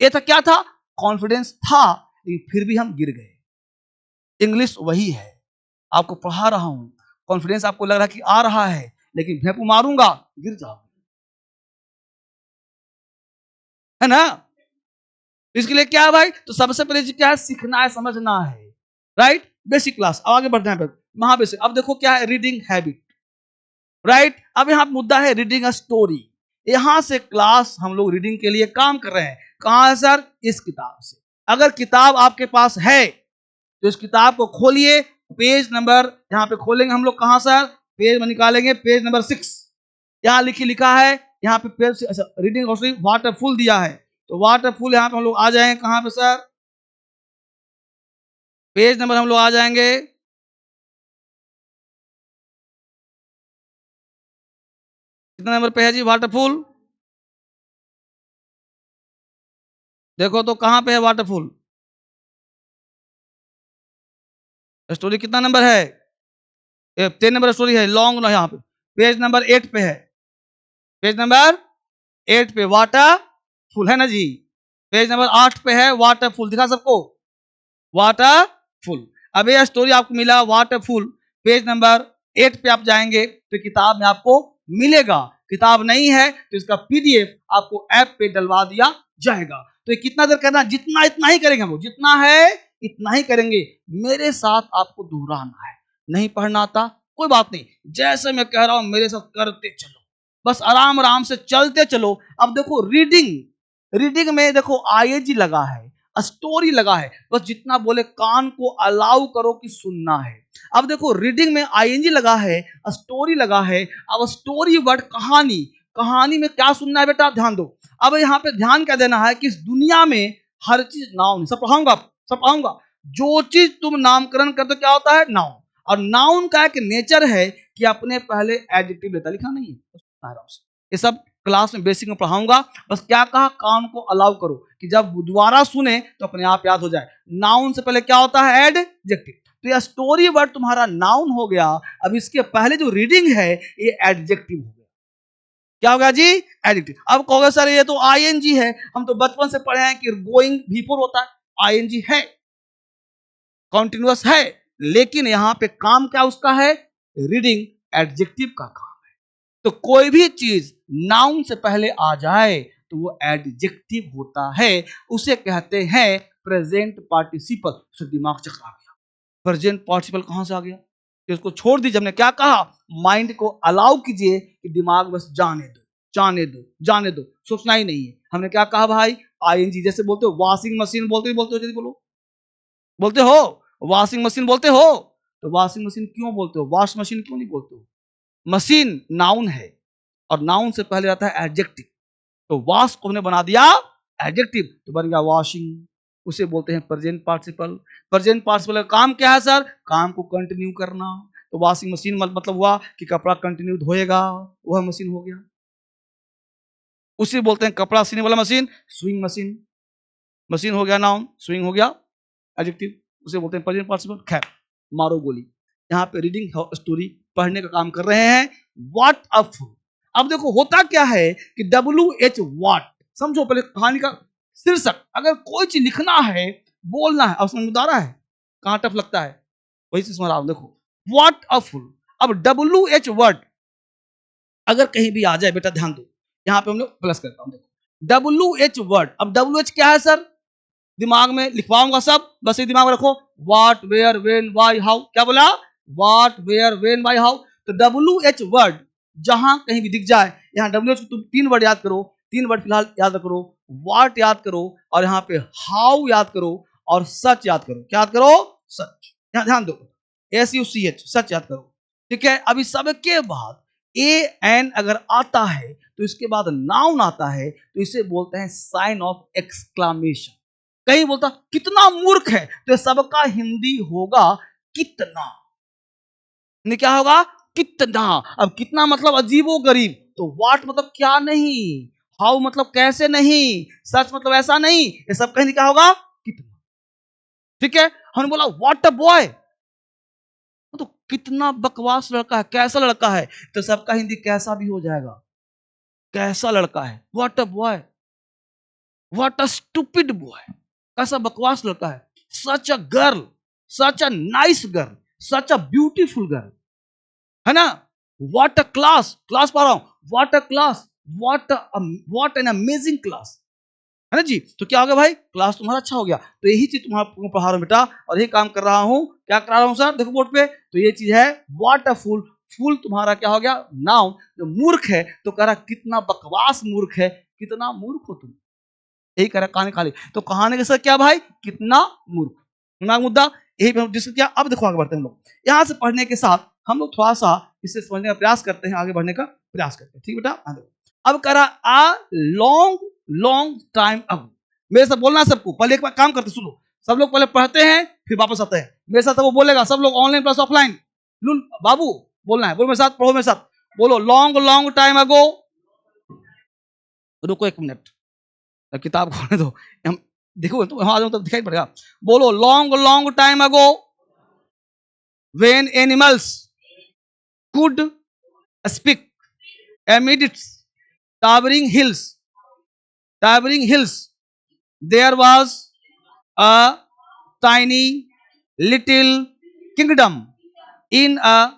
Speaker 1: ये था क्या था, कॉन्फिडेंस था, लेकिन फिर भी हम गिर गए। इंग्लिश वही है, आपको पढ़ा रहा हूं, कॉन्फिडेंस आपको लग रहा है कि आ रहा है, लेकिन भेंपू मारूंगा गिर जाओगे, है ना। इसके लिए क्या है भाई, तो सबसे पहले क्या है, सीखना है, समझना है, राइट। बेसिक क्लास, अब आगे बढ़ते हैं महाबेसिक। अब देखो क्या है, रीडिंग हैबिट, राइट। अब यहाँ मुद्दा है रीडिंग अ स्टोरी। यहां से क्लास हम लोग रीडिंग के लिए काम कर रहे हैं। कहां है सर, इस किताब से। अगर किताब आपके पास है तो इस किताब को खोलिए, पेज नंबर यहाँ पे खोलेंगे हम लोग, कहां सर, पेज में निकालेंगे, पेज नंबर 6। यहाँ लिखा है, यहाँ पे पेज, अच्छा, रीडिंग वाटरफुल दिया है, तो वाटरफुल यहाँ पे हम लोग आ जाएंगे, कहां पे सर, पेज नंबर हम लोग आ जाएंगे, कितना नंबर पे है जी वाटरफुल, देखो तो कहां पे है वाटरफुल, स्टोरी कितना नंबर है, 10 नंबर स्टोरी है, लॉन्ग ना, यहाँ पे पेज नंबर 8 पे है, पेज नंबर 8 पे वाटरफुल है ना जी। पेज नंबर 8 पे है वाटरफुल, दिखा सबको, वाटरफुल। अब ये स्टोरी आपको मिला वाटरफुल, पेज नंबर 8 पे आप जाएंगे तो किताब में आपको मिलेगा। किताब नहीं है तो इसका पीडीएफ आपको ऐप पे डलवा दिया जाएगा। तो ये कितना देर करना, जितना इतना ही करेंगे हम लोग, जितना है इतना ही करेंगे। मेरे साथ आपको दोहराना है, नहीं पढ़ना आता कोई बात नहीं, जैसे मैं कह रहा हूं मेरे साथ करते चलो, बस आराम आराम से चलते चलो। अब देखो रीडिंग, रीडिंग में देखो आईएनजी लगा है, स्टोरी लगा है, बस जितना बोले कान को अलाउ करो कि सुनना है। अब देखो रीडिंग में आईएनजी लगा है, स्टोरी लगा है, अब स्टोरी वर्ड कहानी, कहानी में क्या सुनना है बेटा, ध्यान दो। अब यहाँ पे ध्यान क्या देना है कि इस दुनिया में हर चीज नाउन, सब पढ़ाऊंगा, सब पढ़ाऊंगा। जो चीज तुम नामकरण करते क्या होता है, नाउन। और नाउन का एक नेचर है कि अपने पहले एडजेक्टिव लेता, लिखा नहीं है आराम से, ये सब क्लास में बेसिक में पढ़ाऊंगा। बस क्या कहा, कान को अलाउ करो कि जब दोबारा सुने तो अपने आप याद हो जाए। नाउन से पहले क्या होता है, एडजेक्टिव। तो यह स्टोरी वर्ड तुम्हारा नाउन हो गया। अब इसके पहले जो रीडिंग है ये एडजेक्टिव हो गया। क्या होगा जी, एडजेक्टिव। अब कहोगे सर ये तो आईएनजी है, हम तो बचपन से पढ़े हैं कि गोइंग V4 होता है, आईएनजी है, कॉन्टिन्यूअस है, लेकिन यहां पे काम क्या उसका है, रीडिंग एडजेक्टिव का काम। तो कोई भी चीज नाउन से पहले आ जाए तो वो एडजेक्टिव होता है, उसे कहते हैं प्रेजेंट पार्टिसिपल। उसे दिमाग चकरा गया, प्रेजेंट पार्टिसिपल कहां से आ गया, कि उसको छोड़ दीजिए। हमने क्या कहा, माइंड को अलाउ कीजिए कि दिमाग बस जाने दो, जाने दो, जाने दो, सोचना ही नहीं है। हमने क्या कहा भाई, आईएनजी। जैसे बोलते हो वॉशिंग मशीन, बोलते हो जल्दी बोलो, बोलते हो वॉशिंग मशीन, बोलते हो, तो वॉशिंग मशीन क्यों बोलते हो, वॉश मशीन क्यों नहीं बोलते हो। मशीन नाउन है और नाउन से पहले आता है एडजेक्टिव, तो वॉश को हमने बना दिया एडजेक्टिव, तो बन गया वॉशिंग, उसे बोलते हैं प्रेजेंट पार्टिसिपल। प्रेजेंट पार्टिसिपल का काम क्या है सर, काम को कंटिन्यू करना। तो वॉशिंग मशीन मतलब हुआ कि कपड़ा कंटिन्यू धोएगा, वह मशीन हो गया। उसे बोलते हैं कपड़ा सीने वाला मशीन, स्विंग मशीन, मशीन हो गया नाउन, स्विंग हो गया एडजेक्टिव, उसे बोलते हैं प्रेजेंट पार्टिसिपल। खैर मारो गोली, यहाँ पे रीडिंग स्टोरी पढ़ने का काम कर रहे हैं। व्हाट अ फूल। अब देखो होता क्या है कि WH व्हाट, समझो पहले कहानी का शीर्षक, अगर कोई चीज लिखना है, बोलना है, अब समझ में आ रहा है कहां टफ लगता है, वही चीज समझ रहा हूं। देखो व्हाट अ फूल, अब WH वर्ड अगर कहीं भी आ जाए बेटा ध्यान दो, यहाँ पे हम लोग प्लस करता हूं, देखो WH वर्ड। अब WH क्या है सर, दिमाग में लिखवाऊंगा सब, बस ये दिमाग में रखो, what where when why how. क्या बोला, what where when why how. तो WH वर्ड जहां कहीं भी दिख जाए, यहाँ WH को तुम 3 वर्ड याद करो, 3 वर्ड फिलहाल याद करो, व्हाट याद करो, और यहाँ पे हाउ याद करो, और सच याद करो। क्या याद करो? सच। ध्यान दो, SUCH, सच याद करो। ठीक है, अभी सबके बाद AN अगर आता है तो इसके बाद नाउन आता है, तो इसे बोलते हैं साइन ऑफ एक्सक्लामेशन। कहीं बोलता कितना मूर्ख है, तो सबका हिंदी होगा कितना। नहीं, क्या होगा? कितना। अब कितना मतलब अजीबो गरीब, तो व्हाट मतलब क्या नहीं, हाउ मतलब कैसे नहीं, सच मतलब ऐसा नहीं, ये सब कहीं क्या होगा? कितना। ठीक है, हमने बोला व्हाट अ बॉय, तो कितना बकवास लड़का है, कैसा लड़का है, तो सबका हिंदी कैसा भी हो जाएगा, कैसा लड़का है। What a boy, what a stupid boy, कैसा बकवास लड़का है। Such a girl, such a nice girl, such a beautiful girl, है ना। व्हाट अ क्लास, क्लास पढ़ रहा हूं, what a class, what an amazing class, है ना जी। तो क्या हो गया भाई? क्लास तुम्हारा अच्छा हो गया। तो यही चीज तुम्हारा पढ़ा रहा हूं बेटा, और यही काम कर रहा हूं। क्या करा रहा हूं सर? देखो बोर्ड पे, तो ये चीज है व्हाट अ फूल। फूल तुम्हारा क्या हो गया? नाउन। जो मूर्ख है तो कह रहा कितना बकवास मूर्ख है, कितना मूर्ख हो तुम, यही कह रहा कहानी खाली। तो कहानी के सर क्या भाई? कितना मूर्ख, दिमाग मुद्दा। यही पे हम डिस्कस किया। अब देखो आगे बढ़ते हैं हम लोग। यहां से पढ़ने के साथ हम लोग थोड़ा सा इसे समझने का प्रयास करते हैं, आगे बढ़ने का प्रयास करते हैं। ठीक बेटा, अब करा आ लॉन्ग लॉन्ग टाइम अगो। मेरे साथ बोलना सबको, पहले एक बार काम करते सुनो। सब लोग पहले पढ़ते हैं फिर वापस आते हैं। मेरे साथ वो बोलेगा, सब लोग ऑनलाइन प्लस ऑफलाइन। लुल बाबू बोलना है, बोलो मेरे साथ, पढ़ो मेरे साथ, बोलो लॉन्ग लॉन्ग टाइम अगो। रुको एक मिनट, किताब खोलने दो। हम देखो तो वहां तो दिखाई पड़ेगा। बोलो long long time ago when animals could speak amidst towering hills, towering hills, there was a tiny little kingdom in a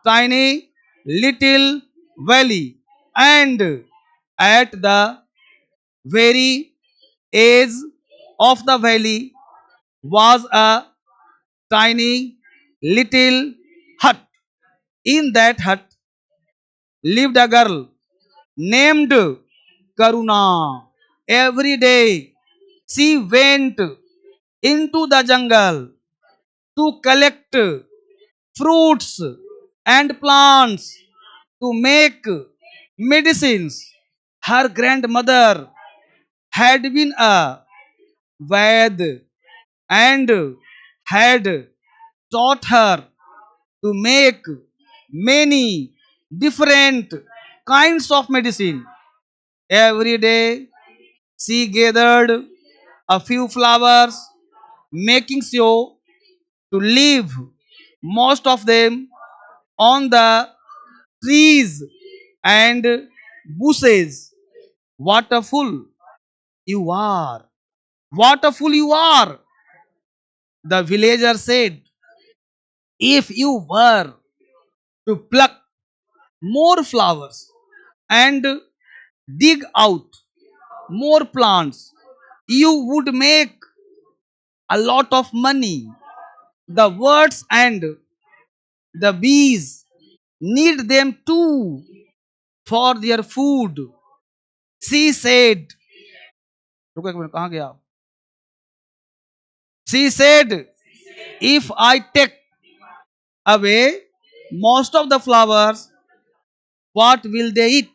Speaker 1: tiny little valley, and at the very edge of the valley was a tiny little hut. In that hut lived a girl named Karuna. Every day she went into the jungle to collect fruits and plants to make medicines. Her grandmother had been a Vaid and had taught her to make many different kinds of medicine. Every day she gathered a few flowers, making sure to leave most of them on the trees and bushes. What a fool you are! What a fool you are! The villager said. If you were to pluck more flowers and dig out more plants, you would make a lot of money. The birds and the bees need them too for their food. She said, रुको एक minute, कहाँ गया? She said, if I take away most of the flowers, what will they eat?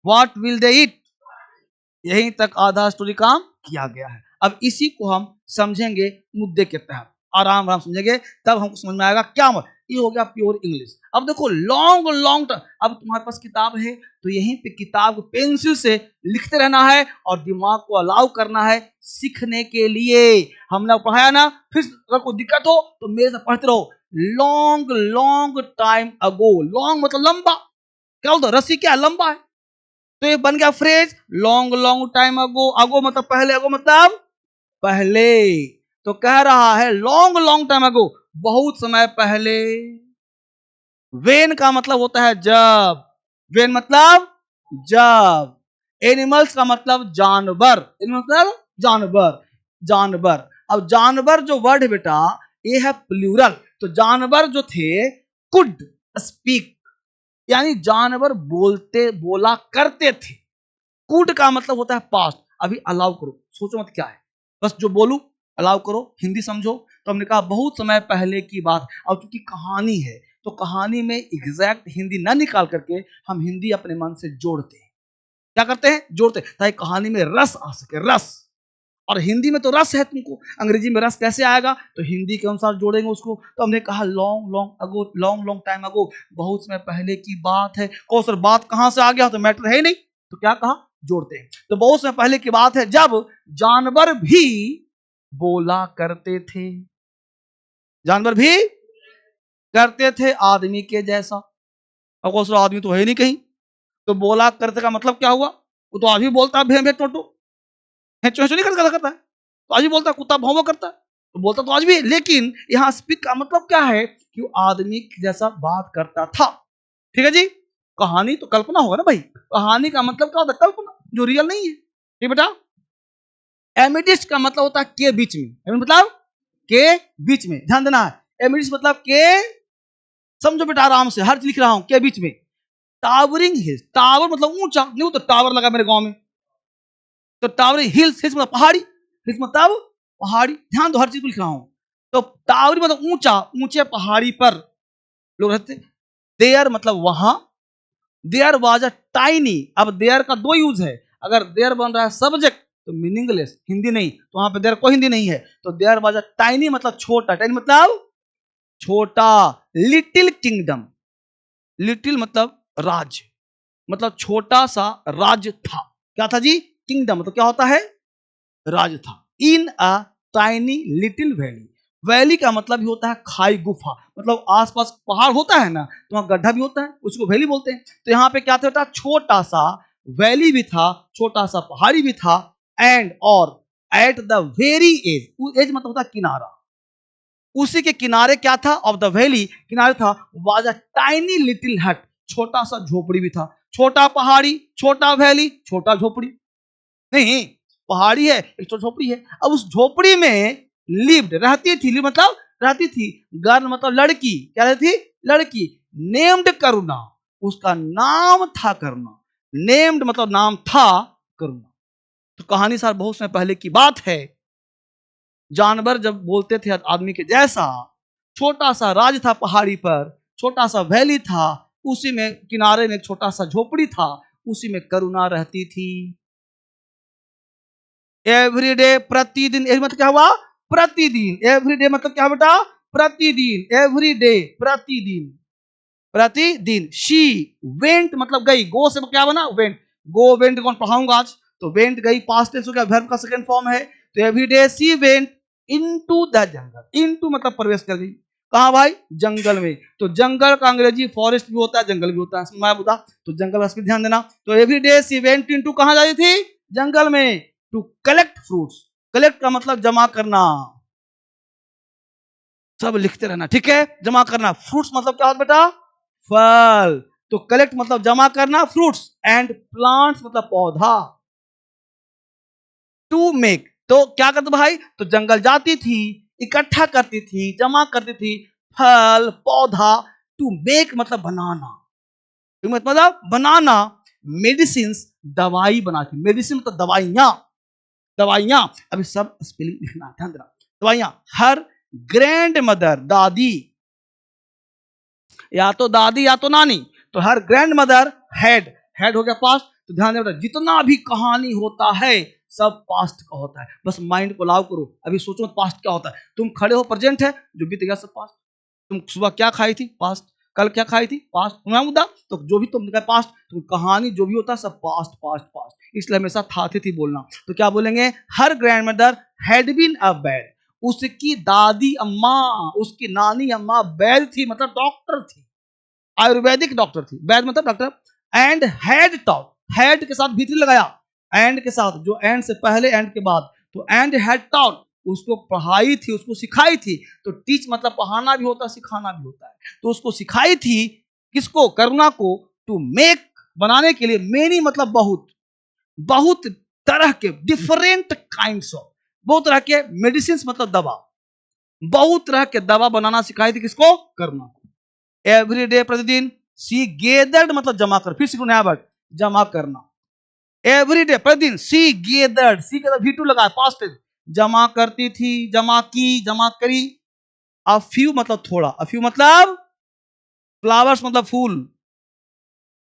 Speaker 1: What will they eat? यहीं तक आधा story काम किया गया है। अब इसी को हम समझेंगे मुद्दे के तहत, आराम आराम समझेंगे, तब हमको समझ में आएगा क्या मतलब। ये हो गया प्योर इंग्लिश। अब देखो लॉन्ग लॉन्ग, अब तुम्हारे पास किताब है तो यहीं पे किताब को पेंसिल से लिखते रहना है और दिमाग को अलाउ करना है सीखने के लिए। हमने पढ़ाया ना, फिर अगर कोई दिक्कत हो तो मेरे से पढ़ते रहो। लॉन्ग लॉन्ग टाइम अगो, लॉन्ग मतलब लंबा, क्या बोलते रस्सी क्या लंबा है, तो ये बन गया phrase long long time ago. Ago मतलब पहले, अगो मतलब पहले। तो कह रहा है लॉन्ग लॉन्ग टाइम अगो, बहुत समय पहले। वेन का मतलब होता है जब, वेन मतलब जब। एनिमल्स का मतलब जानवर, मतलब जानवर, जानवर। अब जानवर जो वर्ड है बेटा ये है प्लूरल, तो जानवर जो थे कुड स्पीक, यानी जानवर बोलते बोला करते थे। कुड का मतलब होता है पास्ट, अभी अलाउ करो, सोचो मत क्या है, बस जो बोलूं अलाउ करो, हिंदी समझो। तो हमने कहा बहुत समय पहले की बात, और चूंकि कहानी है तो कहानी में एग्जैक्ट हिंदी ना निकाल करके हम हिंदी अपने मन से जोड़ते हैं। क्या करते हैं? जोड़ते हैं, ताकि कहानी में रस आ सके, रस। और हिंदी में तो रस है तुमको, अंग्रेजी में रस कैसे आएगा? तो हिंदी के अनुसार जोड़ेंगे उसको। तो हमने कहा long long ago, long long time अगो, बहुत समय पहले की बात है। कौन सर बात कहां से आ गया? तो मैटर है ही नहीं, तो क्या कहा? जोड़ते हैं। तो बहुत समय पहले की बात है जब जानवर भी बोला करते थे, जानवर भी करते थे आदमी के जैसा। अब कौन सा आदमी तो है नहीं कहीं, तो बोला करते का मतलब क्या हुआ? वो तो आज भी बोलता है, भे भे टोटो नहीं करता है, तो आज भी बोलता है, कुत्ता भौं करता है, तो बोलता तो आज भी है। लेकिन यहाँ स्पीक का मतलब क्या है? कि वो आदमी जैसा बात करता था। ठीक है जी। कहानी तो कल्पना होगा ना भाई, कहानी का मतलब क्या होता है? कल्पना, जो रियल नहीं है। ठीक बेटा। एमिडिस्ट का मतलब होता है के बीच में, मतलब के बीच में, ध्यान देना है। एमिडिस्ट मतलब के, समझो बेटा आराम से, हर चीज लिख रहा हूं के बीच में। टावरिंग हिल्स, टावर मतलब ऊंचा, नहीं तो टावर लगा मेरे गांव में, तो टावरिंग हिल्स, हिल्स मतलब पहाड़ी, हिल्स मतलब पहाड़ी, ध्यान दो हर चीज को लिख रहा हूं। तो टावरिंग मतलब ऊंचा, ऊंचे पहाड़ी पर लोग रहते। देयर मतलब वहां, देयर वाज अ टाइनी। अब देयर का दो यूज है, अगर देयर बन रहा है सब्जेक्ट तो मीनिंगलेस, हिंदी नहीं, तो वहां पे देयर कोई हिंदी नहीं है। तो देयर वाज अ टाइनी मतलब छोटा, टाइनी मतलब छोटा, लिटिल किंगडम, लिटिल मतलब राज्य, मतलब छोटा सा राज्य था। क्या था जी? किंगडम मतलब क्या होता है? राज था। In a tiny little valley, valley का मतलब भी होता है खाई, गुफा, मतलब आसपास पहाड़ होता है ना, तो वहां गड्ढा भी होता है, उसको वैली बोलते हैं। तो यहाँ पे क्या था? छोटा सा वैली भी था, छोटा सा पहाड़ी भी था। एंड और at the very age, age मतलब होता है किनारा, उसी के किनारे क्या था? ऑफ द वैली, किनारे था, वाज अ टाइनी लिटिल हट, छोटा सा झोपड़ी भी था। छोटा पहाड़ी, छोटा वैली, छोटा झोपड़ी नहीं, पहाड़ी है, एक तो झोपड़ी है। अब उस झोपड़ी में लिव्ड, रहती थी, लिव मतलब रहती थी, गर्ल मतलब लड़की, क्या रहती थी? लड़की। नेम्ड करुणा, उसका नाम था करुणा, नेम्ड मतलब नाम था करुणा। तो कहानी सार बहुत समय पहले की बात है, जानवर जब बोलते थे आदमी के जैसा, छोटा सा राज था पहाड़ी पर, छोटा सा वैली था, उसी में किनारे में एक छोटा सा झोपड़ी था, उसी में करुणा रहती थी। एवरीडे प्रतिदिन, एक मतलब क्या हुआ? प्रतिदिन। एवरीडे मतलब क्या बेटा? प्रतिदिन। एवरीडे प्रतिदिन, प्रतिदिन। शी वेंट मतलब गई, गो से क्या बना? वेंट। गो वेंट कौन पढ़ाऊंगा आज? तो वेंट गई, पास्ट टेंस हो गया, वर्ब का सेकंड फॉर्म है। तो everyday she went into the jungle, into मतलब प्रवेश कर गई। कहा भाई? जंगल में। तो जंगल का अंग्रेजी फॉरेस्ट भी होता है, जंगल भी होता है, मैं बता। तो जंगल का ध्यान देना। तो एवरीडे शी वेंट इनटू, कहां जा रही थी? जंगल में। टू कलेक्ट फ्रूट्स, कलेक्ट का मतलब जमा करना, सब लिखते रहना, ठीक है? जमा करना। फ्रूट्स मतलब क्या होता बेटा? फल। तो कलेक्ट मतलब जमा करना फ्रूट्स, एंड प्लांट्स मतलब पौधा। टू मेक, तो क्या करते भाई? तो जंगल जाती थी, इकट्ठा करती थी, जमा करती थी फल पौधा। टू मेक मतलब बनाना, मतलब बनाना। मेडिसिन दवाई बनाती, मेडिसिन मतलब दवाइयां, दवाइयां। अभी सब स्पेलिंग लिखना, ध्यान देना। दवाइयां। हर ग्रैंड मदर, दादी, या तो दादी या तो नानी। तो हर ग्रैंड मदर हेड, हेड हो गया पास्ट। तो ध्यान देना, जितना भी कहानी होता है सब पास्ट का होता है, बस माइंड को लाव करो। अभी सोचो पास्ट क्या होता है। तुम खड़े हो, प्रेजेंट है, जो बीत गया सब पास्ट। तुम सुबह क्या खाई थी? पास्ट। कल क्या खाई थी? पास्ट। तुम्हारा मुद्दा, तो जो भी तुम पास्ट, तुम कहानी जो भी होता है सब पास्ट पास्ट पास्ट, इसलिए हमेशा था थी बोलना। तो क्या बोलेंगे? Her grandmother had been a bad, उसकी दादी अम्मा, उसकी नानी अम्मा वैद थी, मतलब डॉक्टर थी, आयुर्वेदिक डॉक्टर थी, वैद मतलब doctor. And had taught, had के साथ भीतरी लगाया, एंड के साथ, जो एंड से पहले एंड के बाद, तो एंड हैड टॉट, उसको पढ़ाई थी, उसको सिखाई थी। तो टीच मतलब पढ़ाना भी होता है, सिखाना भी होता है। तो उसको सिखाई थी, किसको? करुणा को। टू मेक बनाने के लिए, मेनी मतलब बहुत, बहुत तरह के, डिफरेंट काइंड्स ऑफ, बहुत तरह के मेडिसिन मतलब दवा, बहुत तरह के दवा बनाना सिखाई थी, किसको? करुणा को। एवरीडे प्रतिदिन। सी गेदर्ड मतलब जमा कर, फिर सीखो नया वर्ड, जमा करना। एवरीडे प्रतिदिन सी गेदर्ड, सी के साथ V2 लगा, पास्ट टेंस, जमा करती थी, जमा की, जमा करी। अ फ्यू मतलब थोड़ा, अ फ्यू मतलब फ्लावर्स मतलब फूल,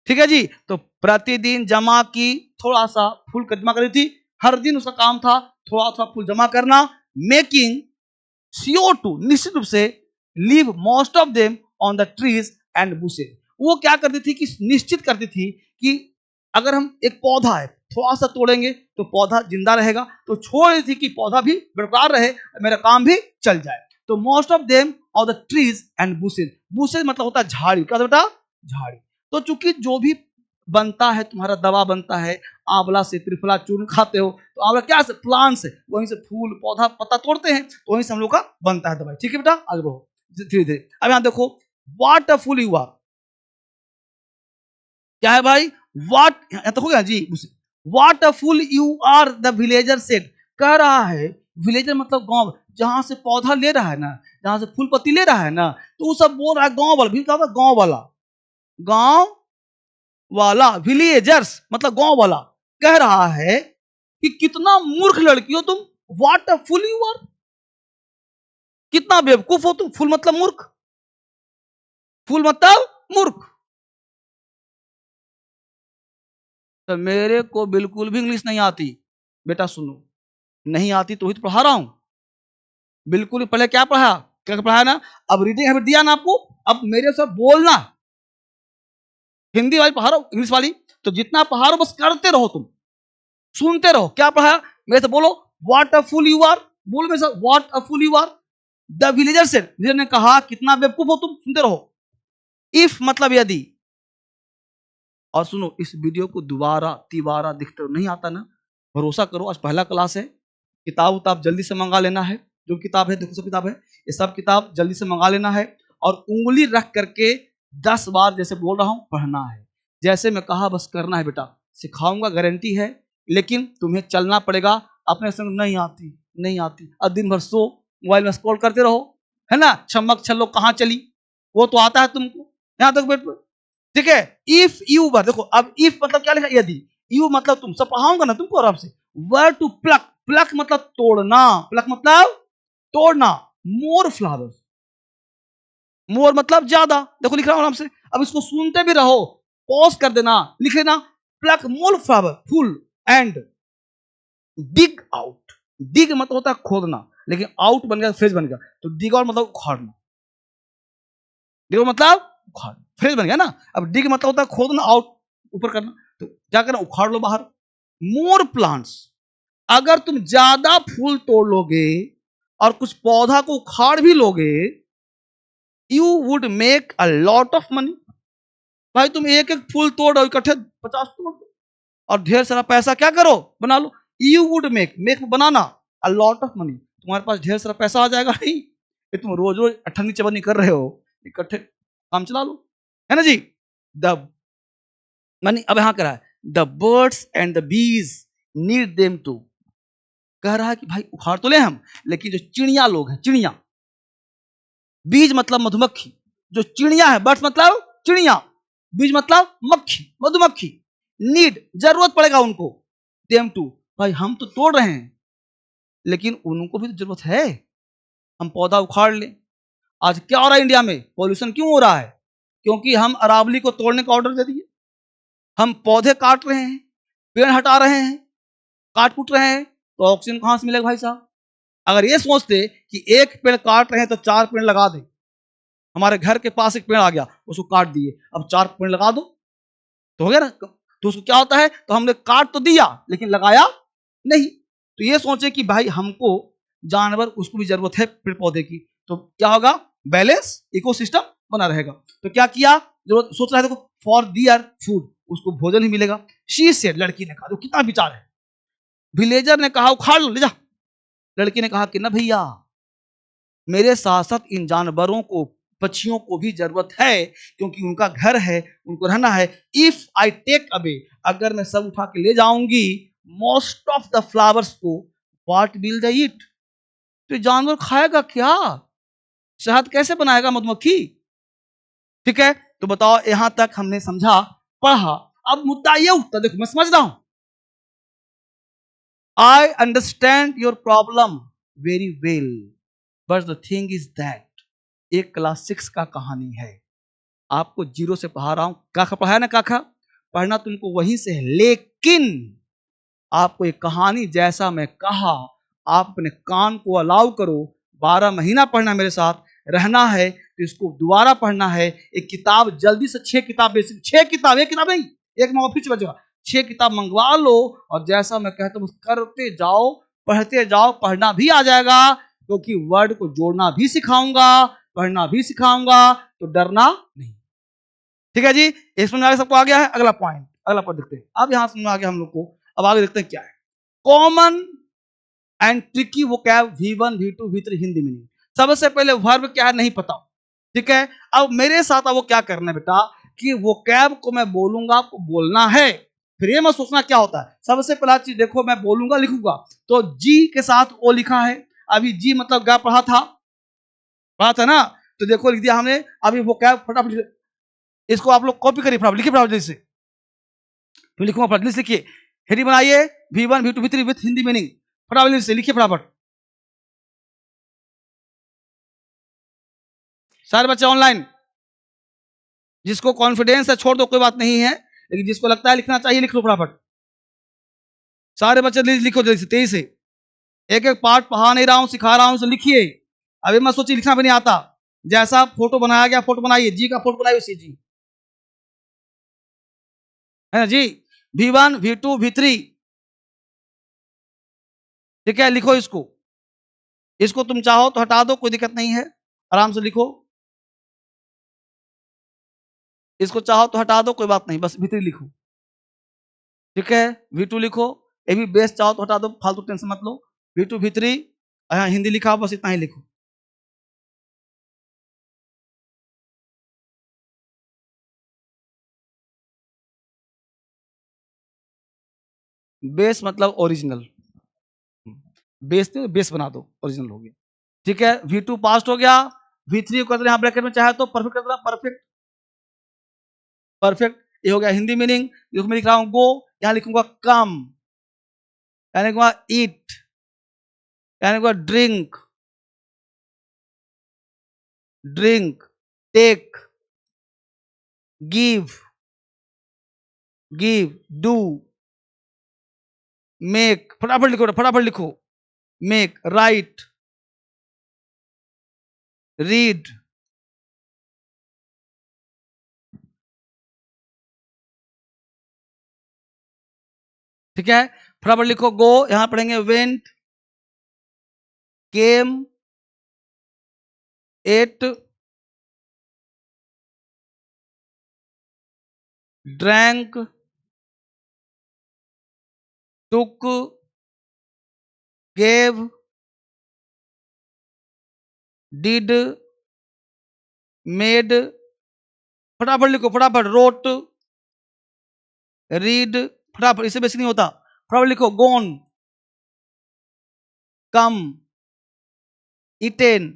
Speaker 1: ठीक है जी। तो प्रतिदिन जमा की, थोड़ा सा फूल जमा करी थी, हर दिन उसका काम था थोड़ा सा फूल जमा करना। मेकिंग CO2, निश्चित रूप से, leave most of them on the trees and bushes. वो क्या करती थी कि निश्चित करती थी कि अगर हम एक पौधा है थोड़ा सा तोड़ेंगे तो पौधा जिंदा रहेगा, तो छोड़ रही थी कि पौधा भी बरकरार रहे, मेरा काम भी चल जाए। तो most of them of the trees and bushes, bushes मतलब होता है झाड़ी, क्या बेटा, झाड़ी। तो चूंकि जो भी बनता है, तुम्हारा दवा बनता है, आंवला से त्रिफला चूर्ण खाते हो, तो आंवला क्या से प्लांट्स है, वहीं से फूल पौधा पत्ता तोड़ते हैं, तो वहीं से हम लोग का बनता है दवाई, ठीक है बेटा, आगे बढ़ो धीरे धीरे। अब यहां देखो, what a fool you are, क्या है भाई, व्हाट, यहां तक हो गया जी। What a fool you are, the villager said, कह रहा है, विलेजर मतलब गांव, जहां से पौधा ले रहा है ना, जहां से फूल पत्ती ले रहा है ना, तो वो सब बोल रहा है गांव वाला भी, क्या होता, गांव वाला, गांव वाला, विलेजर्स मतलब गांव वाला, कह रहा है कि कितना मूर्ख लड़की हो तुम, what a fool you are, कितना बेवकूफ हो तुम, फूल मतलब मूर्ख, फूल मतलब मूर्ख। तो मेरे को बिल्कुल भी इंग्लिश नहीं आती, बेटा सुनो, नहीं आती तो ही तो पढ़ा रहा हूं, बिल्कुल पहले क्या पढ़ा, क्या पढ़ाया ना, अब रीडिंग हैबिट दिया ना आपको, अब मेरे से बोलना, हिंदी वाली पढ़ा रहा हूं, इंग्लिश वाली, तो जितना पढ़ा रहा हूं बस करते रहो तुम, सुनते रहो, क्या पढ़ाया, मेरे से बोलो, what a fool you are, बोलो मेरे साथ, what a fool you are. The villager से, विलेजर ने कहा कितना बेवकूफ हो तुम, सुनते रहो। इफ मतलब यदि, और सुनो, इस वीडियो को दोबारा तिबारा दिखते नहीं आता ना, भरोसा करो, आज पहला क्लास है, किताब उताब जल्दी से मंगा लेना है, जो किताब है देखो सब किताब है, ये सब किताब जल्दी से मंगा लेना है, और उंगली रख करके 10 बार जैसे बोल रहा हूं पढ़ना है, जैसे मैं कहा बस करना है बेटा, सिखाऊंगा गारंटी है, लेकिन तुम्हें चलना पड़ेगा, अपने संग नहीं आती, नहीं आती, अब दिन भर सो मोबाइल में स्क्रॉल करते रहो, है ना, छमक छल्लो कहाँ चली, वो तो आता है तुमको, यहां तक बैठ, ठीक है। इफ यू वर, देखो अब इफ मतलब क्या लिखा, यदि, यू मतलब तुम, सब पढ़ाऊंगा ना तुमको आराम से, वर टू प्लक, प्लक मतलब तोड़ना, प्लक मतलब तोड़ना, मोर फ्लावर्स, मोर मतलब ज्यादा, देखो लिख रहा हूं आराम से, अब इसको सुनते भी रहो, पॉज कर देना, लिख लेना, pluck more flower full and dig out, dig मतलब होता है खोदना, लेकिन आउट बन गया फ्रेज बन गया, तो डिग आउट मतलब उखाड़ना, डिग मतलब उखाड़, फ्रेज बन गया ना, अब डिग मतलब होता है खोदना, आउट ऊपर करना, तो क्या करना, उखाड़ लो बाहर। मोर प्लांट्स, अगर तुम ज्यादा फूल तोड़ लोगे और कुछ पौधा को उखाड़ भी लोगे, you would make a lot of money, भाई तुम एक एक फूल तोड़ रहे हो, इकट्ठे 50 तोड़ दो और ढेर सारा पैसा क्या करो, बना लो। यू वुड मेक, मेक बनाना, अ लॉट ऑफ मनी, तुम्हारे पास ढेर सारा पैसा आ जाएगा, नहीं ये तुम रोज रोज अठन्नी चवन्नी कर रहे हो, इकट्ठे काम चला लो, है ना जी। द मनी, अब यहां करा है, the birds and the bees need them to, कह रहा है कि भाई उखाड़ तो ले हम, लेकिन जो चिड़िया लोग हैं, चिड़िया, बीज मतलब मधुमक्खी, जो चिड़िया है, बर्ड्स मतलब चिड़िया, बीज मतलब मक्खी, मधुमक्खी, नीड जरूरत पड़ेगा उनको, देम टू, भाई हम तो तोड़ रहे हैं लेकिन उनको भी तो जरूरत है, हम पौधा उखाड़ लें। आज क्या हो रहा है इंडिया में, पॉल्यूशन क्यों हो रहा है, क्योंकि हम अरावली को तोड़ने का ऑर्डर दे दिए, हम पौधे काट रहे हैं, पेड़ हटा रहे हैं, काट कूट रहे हैं, तो ऑक्सीजन कहां से मिलेगा भाई साहब। अगर ये सोचते कि एक पेड़ काट रहे हैं तो 4 पेड़ लगा दे, हमारे घर के पास एक पेड़ आ गया उसको काट दिए, अब 4 पेड़ लगा दो तो हो गया ना, तो उसको क्या होता है, तो हमने काट तो दिया लेकिन लगाया नहीं। तो ये सोचे कि भाई हमको जानवर, उसको भी जरूरत है पेड़ पौधे की, तो क्या होगा, बैलेंस इकोसिस्टम बना रहेगा। तो क्या किया, जरूरत सोच रहा है, देखो फॉर दियर फूड, उसको भोजन ही मिलेगा। शी सेड, लड़की ने कहा, तो कितना विचार है, विलेजर ने कहा उखाड़ लो ले जा, लड़की ने कहा कि ना भैया, मेरे साथ साथ इन जानवरों को, पक्षियों को भी जरूरत है, क्योंकि उनका घर है, उनको रहना है। इफ आई टेक अवे, अगर मैं सब उठा के ले जाऊंगी, मोस्ट ऑफ द फ्लावर्स को, व्हाट विल दे ईट, तो जानवर खाएगा क्या, शहद कैसे बनाएगा मधुमक्खी, ठीक है। तो बताओ यहां तक हमने समझा, पढ़ा, अब मुद्दा ये उठता, देखो मैं समझ रहा हूं, I understand your problem very well, but the thing is that, एक क्लास 6 का कहानी है, आपको जीरो से पढ़ा रहा हूं, काखा पढ़ाया ना, काखा पढ़ना तुमको वहीं से है, लेकिन आपको एक कहानी जैसा मैं कहा आप अपने कान को अलाउ करो, 12 महीना पढ़ना मेरे साथ रहना है, तो इसको दोबारा पढ़ना है। एक किताब जल्दी से 6 किताब, बेसिक 6 किताब, एक किताब नहीं, एक में ऑफिस बचेगा, 6 किताब मंगवा लो और जैसा मैं कहता हूं करते जाओ, पढ़ते जाओ, पढ़ना भी आ जाएगा, क्योंकि वर्ड को जोड़ना भी सिखाऊंगा, पढ़ना भी सिखाऊंगा, तो डरना नहीं। ठीक है जी, ये समझ में सबको आ गया है। अगला पॉइंट, अगला पॉइंट देखते हैं। अब यहां समझ में आ गया हम लोग को, अब आगे देखते हैं क्या है common and tricky vocab V1 V2 V3 Hindi meaning. सबसे पहले वर्ब क्या है नहीं पता, ठीक है। अब मेरे साथ अब वो क्या करना है बेटा, कि वोकैब को मैं बोलूंगा, आपको बोलना है, फिर ये मत सोचना क्या होता है। सबसे पहला चीज देखो, मैं बोलूंगा लिखूंगा, तो जी के साथ ओ लिखा है, अभी जी मतलब क्या पढ़ा था ना, तो देखो लिख दिया हमने। अभी वोकैब फटाफट इसको आप लोग कॉपी करिए, फटाफट लिखिए, फटाफट जैसे तो लिखूंगा, फटाफट लिस्ट लिखिए, हेडिंग बनाइए V1 V2 V3 with Hindi meaning, फटाफट से लिखिए फटाफट। सारे बच्चे ऑनलाइन, जिसको कॉन्फिडेंस है छोड़ दो, कोई बात नहीं है, लेकिन जिसको लगता है लिखना चाहिए लिख लो फटाफट। सारे बच्चे लिखो जल्दी से, तेजी से, एक एक पार्ट पढ़ा नहीं रहा हूं, सिखा रहा हूं, तो लिखिए। अभी मैं सोचिए लिखना भी नहीं आता, जैसा फोटो बनाया गया फोटो बनाइए, जी का फोटो बनाइए उसी जी, है ना जी। V1 V2 V3, ठीक है, लिखो इसको, इसको तुम चाहो तो हटा दो, कोई दिक्कत नहीं है, आराम से लिखो, इसको चाहो तो हटा दो, कोई बात नहीं, बस V3 लिखो, ठीक है। V2 लिखो, ये भी बेस चाहो तो हटा दो, फालतू टेंशन मत लो। V2 V3 यहाँ हिंदी लिखा, बस इतना ही लिखो। बेस मतलब ओरिजिनल, बेस थे बेस बना दो, ओरिजिनल हो गया, ठीक है। V2 पास्ट हो गया, V3 को यहाँ ब्रैकेट में चाहे तो परफेक्ट कर देना, परफेक्ट, परफेक्ट, ये हो गया हिंदी मीनिंग। देखो मैं लिख रहा हूं गो, यहाँ लिखूंगा कम, यहाँ लिखूंगा ईट, यहाँ लिखूंगा drink, drink, take, give, give, do, make, फटाफट लिखो, फटाफट लिखो, मेक, राइट, रीड, ठीक है। फटाफट लिखो गो, यहां पढ़ेंगे went, came, ate, drank, took, gave, did, made, फटाफट लिखो, फटाफट, रोट, रीड, फटाफट, इससे बेसिक नहीं होता, फटाफट लिखो, gone, come, eaten,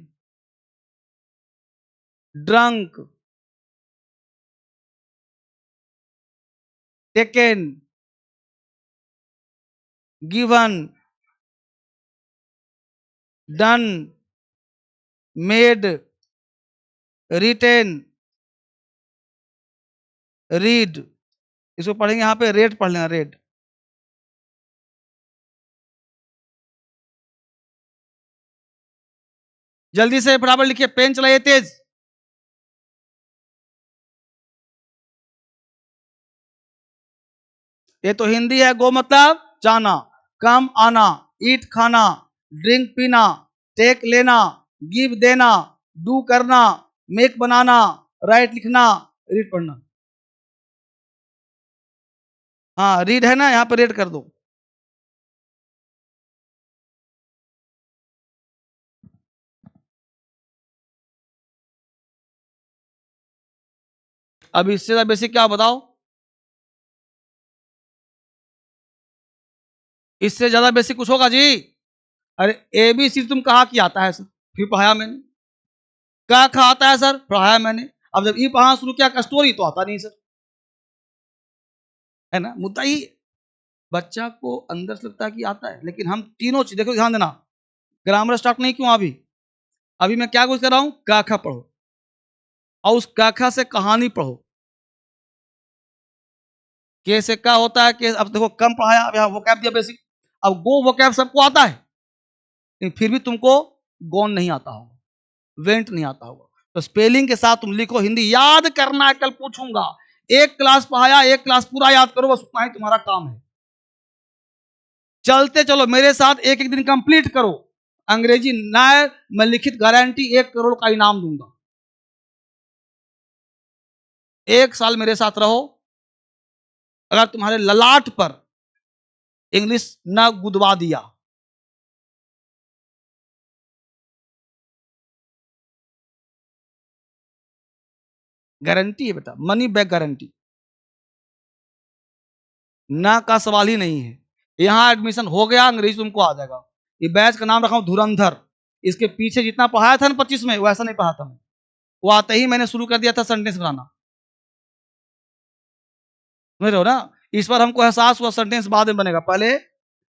Speaker 1: drunk, taken, given, done, made, written, read, इसको पढ़ेंगे यहां पे रेड पढ़ लेना, रेड। जल्दी से फटाफट लिखिए, पेन चलाइए तेज। ये तो हिंदी है, गो मतलब जाना, कम आना, ईट खाना, ड्रिंक पीना, टेक लेना, गिव देना, डू करना, मेक बनाना, राइट लिखना, रीड पढ़ना। हाँ रीड है ना, यहाँ पे रेड कर दो। अब इससे ज्यादा बेसिक क्या बताओ, इससे ज्यादा बेसिक कुछ होगा जी? अरे ABC तुम कहा कि आता है सर, फिर पढ़ाया मैंने, क्या कहा आता है सर, पढ़ाया मैंने, अब जब ई पढ़ाना शुरू किया स्टोरी तो आता नहीं सर, है ना, मुद्दा ही। बच्चा को अंदर से लगता है कि आता है, लेकिन हम तीनों चीज देखो, ध्यान देना, ग्रामर स्टार्ट नहीं क्यों अभी, अभी मैं क्या कुछ कर रहा हूं, क ख पढ़ो, और उस क ख से कहानी पढ़ो। के से का होता है कि अब देखो कम पढ़ाया, अब यहाँ वोकैब दिया बेसिक, अब गो वोकैब सबको आता है, लेकिन फिर भी तुमको गॉन नहीं आता होगा, वेंट नहीं आता होगा। तो स्पेलिंग के साथ तुम लिखो, हिंदी याद करना है, कल पूछूंगा। एक क्लास पढ़ाया, एक क्लास पूरा याद करो, बस उतना ही तुम्हारा काम है। चलते चलो मेरे साथ, एक एक दिन कंप्लीट करो। अंग्रेजी नए मैं लिखित गारंटी 1 करोड़ का इनाम दूंगा। 1 साल मेरे साथ रहो, अगर तुम्हारे ललाट पर इंग्लिश न गुदवा दिया, गारंटी है बेटा, मनी बैक गारंटी, ना का सवाल ही नहीं है। यहां एडमिशन हो गया, अंग्रेजी तुमको आ जाएगा। ये बैच का नाम रखा हूं धुरंधर। इसके पीछे जितना पढ़ाया था ना 25 में, वैसा नहीं पढ़ा था मैं। वो आते ही मैंने शुरू कर दिया था सेंटेंस बनाना, समझ रहे हो ना। इस पर हमको एहसास हुआ सेंटेंस बाद में बनेगा, पहले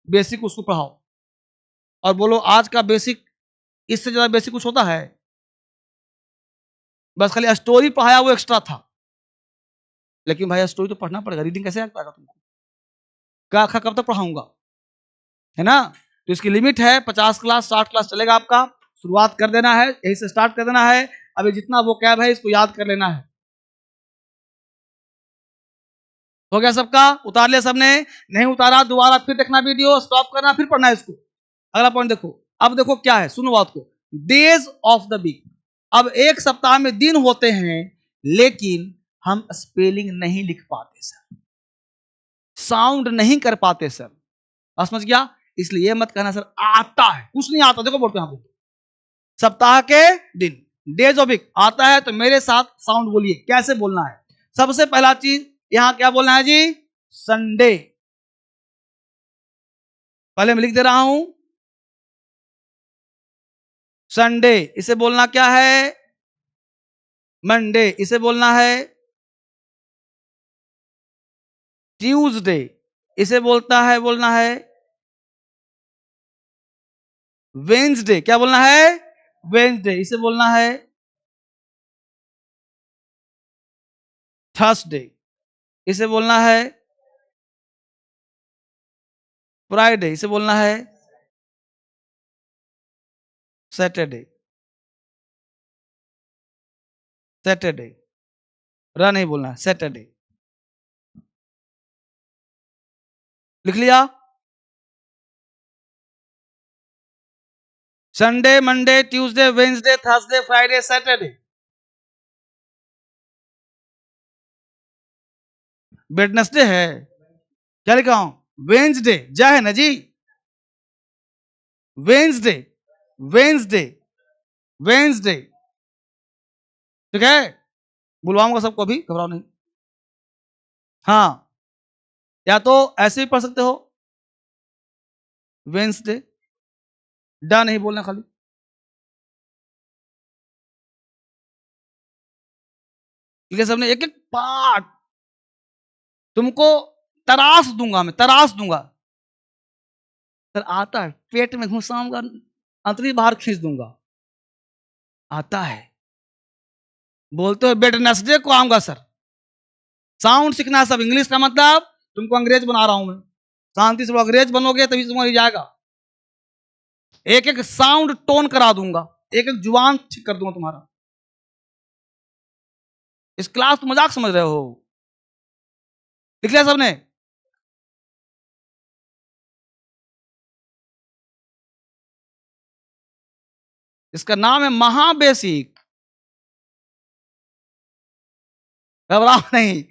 Speaker 1: बेसिक उसको पढ़ाओ। और बोलो आज का बेसिक इससे ज्यादा बेसिक कुछ होता है? बस खाली स्टोरी पढ़ाया वो एक्स्ट्रा था, लेकिन भाई स्टोरी तो पढ़ना पड़ेगा, रीडिंग कैसे आ पाएगा तुमको? क्या खा कब तक पढ़ाऊंगा, है ना। तो इसकी लिमिट है 50 क्लास 60 क्लास चलेगा आपका। शुरुआत कर देना है, यही से स्टार्ट कर देना है। अभी जितना वो कैब है इसको याद कर लेना है। हो गया सबका? उतार लिया सबने? नहीं उतारा दोबारा फिर देखना वीडियो, स्टॉप करना, फिर पढ़ना है इसको। अगला पॉइंट देखो, अब देखो क्या है, सुनो बात को। डेज ऑफ द वीक, अब एक सप्ताह में दिन होते हैं, लेकिन हम स्पेलिंग नहीं लिख पाते सर, साउंड नहीं कर पाते सर। समझ गया? इसलिए मत कहना सर आता है, कुछ नहीं आता। देखो बोलते हैं सप्ताह के दिन, डेज ऑफ वीक आता है, तो मेरे साथ साउंड बोलिए, कैसे बोलना है। सबसे पहला चीज यहां क्या बोलना है जी, संडे। पहले मैं लिख दे रहा हूं संडे, इसे बोलना क्या है, मंडे, इसे बोलना है ट्यूसडे, इसे बोलना है वेंसडे। क्या बोलना है? वेंसडे, इसे बोलना है थर्सडे, इसे बोलना है फ्राइडे, इसे बोलना है सैटरडे। सैटरडे रा नहीं बोलना है, सैटरडे। लिख लिया? Sunday, Monday, Tuesday, Wednesday, Thursday, Friday, Saturday. Wednesday है, क्या लिखा हूं? वेंसडे, जा है ना जी, वेंसडे, वेंसडे, वेंसडे, ठीक है। बुलवाऊंगा सबको, अभी घबराओ नहीं। हाँ, या तो ऐसे भी पढ़ सकते हो, वेंसडे, डा नहीं बोलना खाली। ठीक है, सबने एक एक पार्ट तुमको तराश दूंगा, मैं तराश दूंगा। सर आता है, पेट में घुसाऊंगा, अंतरी बाहर खींच दूंगा। आता है, बोलते हो वेडनेसडे को आऊंगा सर। साउंड सीखना है सब, इंग्लिश का मतलब तुमको अंग्रेज बना रहा हूं मैं। शांति से अंग्रेज बनोगे तभी तुम्हारी जाएगा। एक एक साउंड टोन करा दूंगा, एक एक जुबान ठीक कर दूंगा तुम्हारा। इस क्लास तो मजाक समझ रहे हो? लिख लिया सबने? इसका नाम है महाबेसिक। घबराओ नहीं,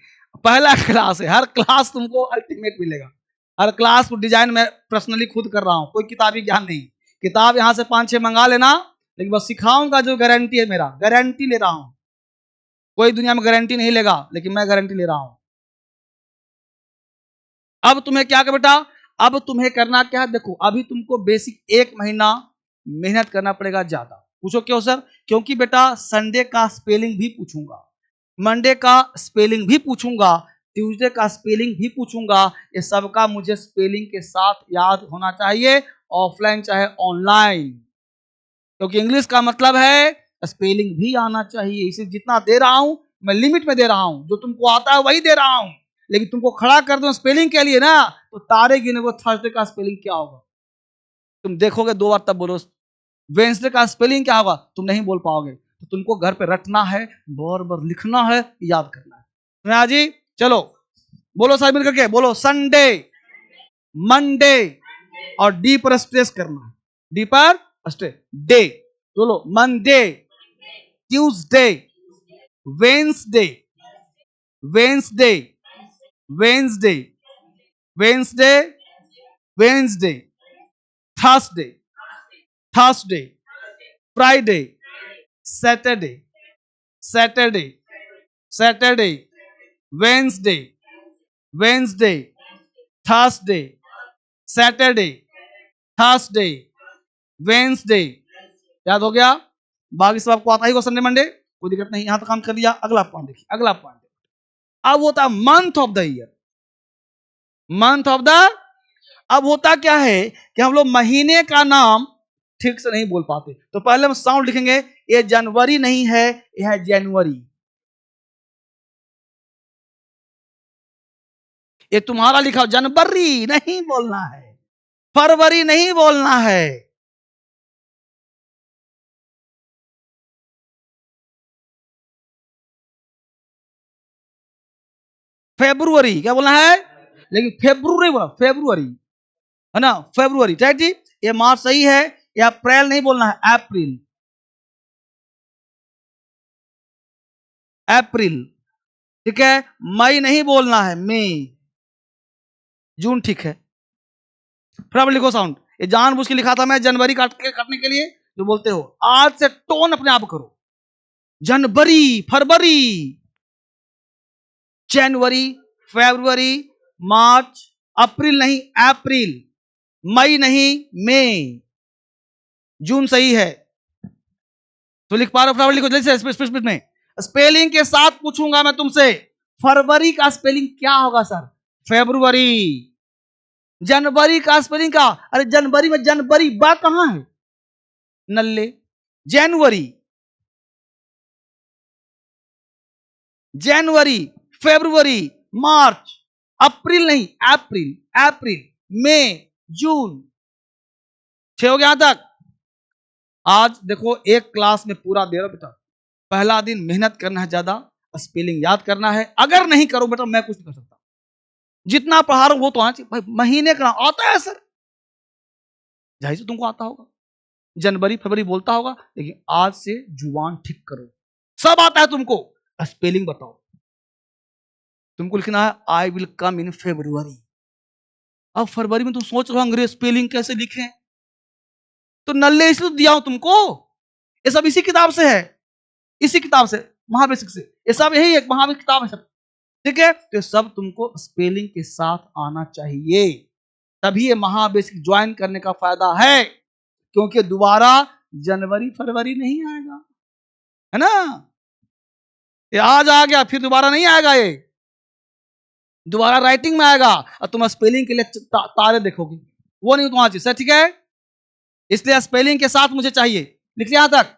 Speaker 1: पहला क्लास है, हर क्लास तुमको अल्टीमेट मिलेगा। हर क्लास को डिजाइन मैं पर्सनली खुद कर रहा हूं, कोई किताबी ज्ञान नहीं। किताब यहां से 5-6 मंगा लेना, लेकिन बस सिखाऊंगा जो गारंटी है, मेरा गारंटी ले रहा हूं। कोई दुनिया में गारंटी नहीं लेगा, लेकिन मैं गारंटी ले रहा हूं। अब तुम्हें क्या कर बेटा, अब तुम्हें करना क्या है, देखो अभी तुमको बेसिक 1 महीना मेहनत करना पड़ेगा ज्यादा। पूछो क्यों सर? क्योंकि बेटा संडे का स्पेलिंग भी पूछूंगा, मंडे का स्पेलिंग भी पूछूंगा, ट्यूसडे का स्पेलिंग भी पूछूंगा। ये सबका मुझे स्पेलिंग के साथ याद होना चाहिए, ऑफलाइन चाहे ऑनलाइन, क्योंकि इंग्लिश का मतलब है स्पेलिंग भी आना चाहिए। इसे जितना दे रहा हूं मैं लिमिट में दे रहा हूं, जो तुमको आता है वही दे रहा हूं। लेकिन तुमको खड़ा कर दो स्पेलिंग के लिए ना, तो तारे गिने को थर्सडे का स्पेलिंग क्या होगा तुम देखोगे 2 बार तब बोलो। वेंसडे का स्पेलिंग क्या होगा तुम नहीं बोल पाओगे। तो तुमको घर पे रटना है, बार बार लिखना है, याद करना है। सुना जी? चलो बोलो साथ मिल करके बोलो, संडे, मंडे, और डी पर स्ट्रेस करना है, डी पर स्ट्रेस, डे। बोलो Monday, Tuesday, Wednesday, Wednesday, Wednesday, Wednesday, Wednesday, Thursday, Thursday, Friday, Saturday, Saturday, Saturday, Wednesday, Wednesday, Thursday, Saturday, Thursday, Wednesday. याद हो गया? बाकी सब आपको आता ही होगा, संडे मंडे, कोई दिक्कत नहीं, यहां तक काम कर लिया। अगला पॉइंट देखिए, अगला पॉइंट अब होता है month of the year. Month of the, अब होता क्या है कि हम लोग महीने का नाम ठीक से नहीं बोल पाते, तो पहले हम साउंड लिखेंगे। ये जनवरी नहीं है, यह है जनवरी। ये तुम्हारा लिखा हो, जनवरी नहीं बोलना है, फरवरी नहीं बोलना है। फेब्रुवरी क्या बोलना है, लेकिन फेब्रुवरी बोला, फेब्रुवरी है ना, फेब्रुवरी, राइट जी। ये मार्च सही है। या अप्रैल नहीं बोलना है, अप्रैल, अप्रैल, ठीक है। मई नहीं बोलना है, मई। जून ठीक है। फिर आप लिखो साउंड, ये जानबूझ के लिखा था मैं जनवरी काटने के लिए, जो बोलते हो आज से टोन अपने आप करो। जनवरी, फरवरी, जनवरी, फरवरी, मार्च, अप्रैल नहीं अप्रैल, मई नहीं मई, जून सही है। तो लिख पा रहे हो फटाफट लिखो जल्दी से, स्पीड में। स्पेलिंग के साथ पूछूंगा मैं तुमसे, फरवरी का स्पेलिंग क्या होगा सर? फेब्रुवरी। जनवरी का स्पेलिंग का, अरे जनवरी में जनवरी बा कहां है, नल्ले। जनवरी, जनवरी, फेब्रुवरी, मार्च, अप्रैल नहीं अप्रैल, अप्रैल, मई, जून। 6 हो गया यहां तक। आज देखो एक क्लास में पूरा दे रहा बेटा, पहला दिन मेहनत करना है ज्यादा, स्पेलिंग याद करना है। अगर नहीं करो बेटा मैं कुछ नहीं कर सकता, जितना पढ़ा रहा हूं वो तो आना चाहिए भाई। महीने का आता है सर, जाहिर से तुमको आता होगा, जनवरी फरवरी बोलता होगा, लेकिन आज से जुबान ठीक करो। सब आता है तुमको, स्पेलिंग बताओ। तुमको लिखना है I will come in February. अब फरवरी में तुम सोच रहे हो अंग्रेज स्पेलिंग कैसे लिखें, तो नल्ले इसलिए तो दिया हूं तुमको। ये सब इसी किताब से है, इसी किताब से, महाबेसिक से। ये सब यही एक महाबेसिक किताब है सब, ठीक है। तो सब तुमको स्पेलिंग के साथ आना चाहिए, तभी ये महाबेसिक ज्वाइन करने का फायदा है। क्योंकि दोबारा जनवरी फरवरी नहीं आएगा, है ना। ये आज आ गया फिर दोबारा नहीं आएगा, ये दोबारा राइटिंग में आएगा और तुम स्पेलिंग के लिए तारे देखोगे, वो नहीं तुम्हारा चीज, ठीक है। इसलिए स्पेलिंग के साथ मुझे चाहिए, लिख लिया यहां तक,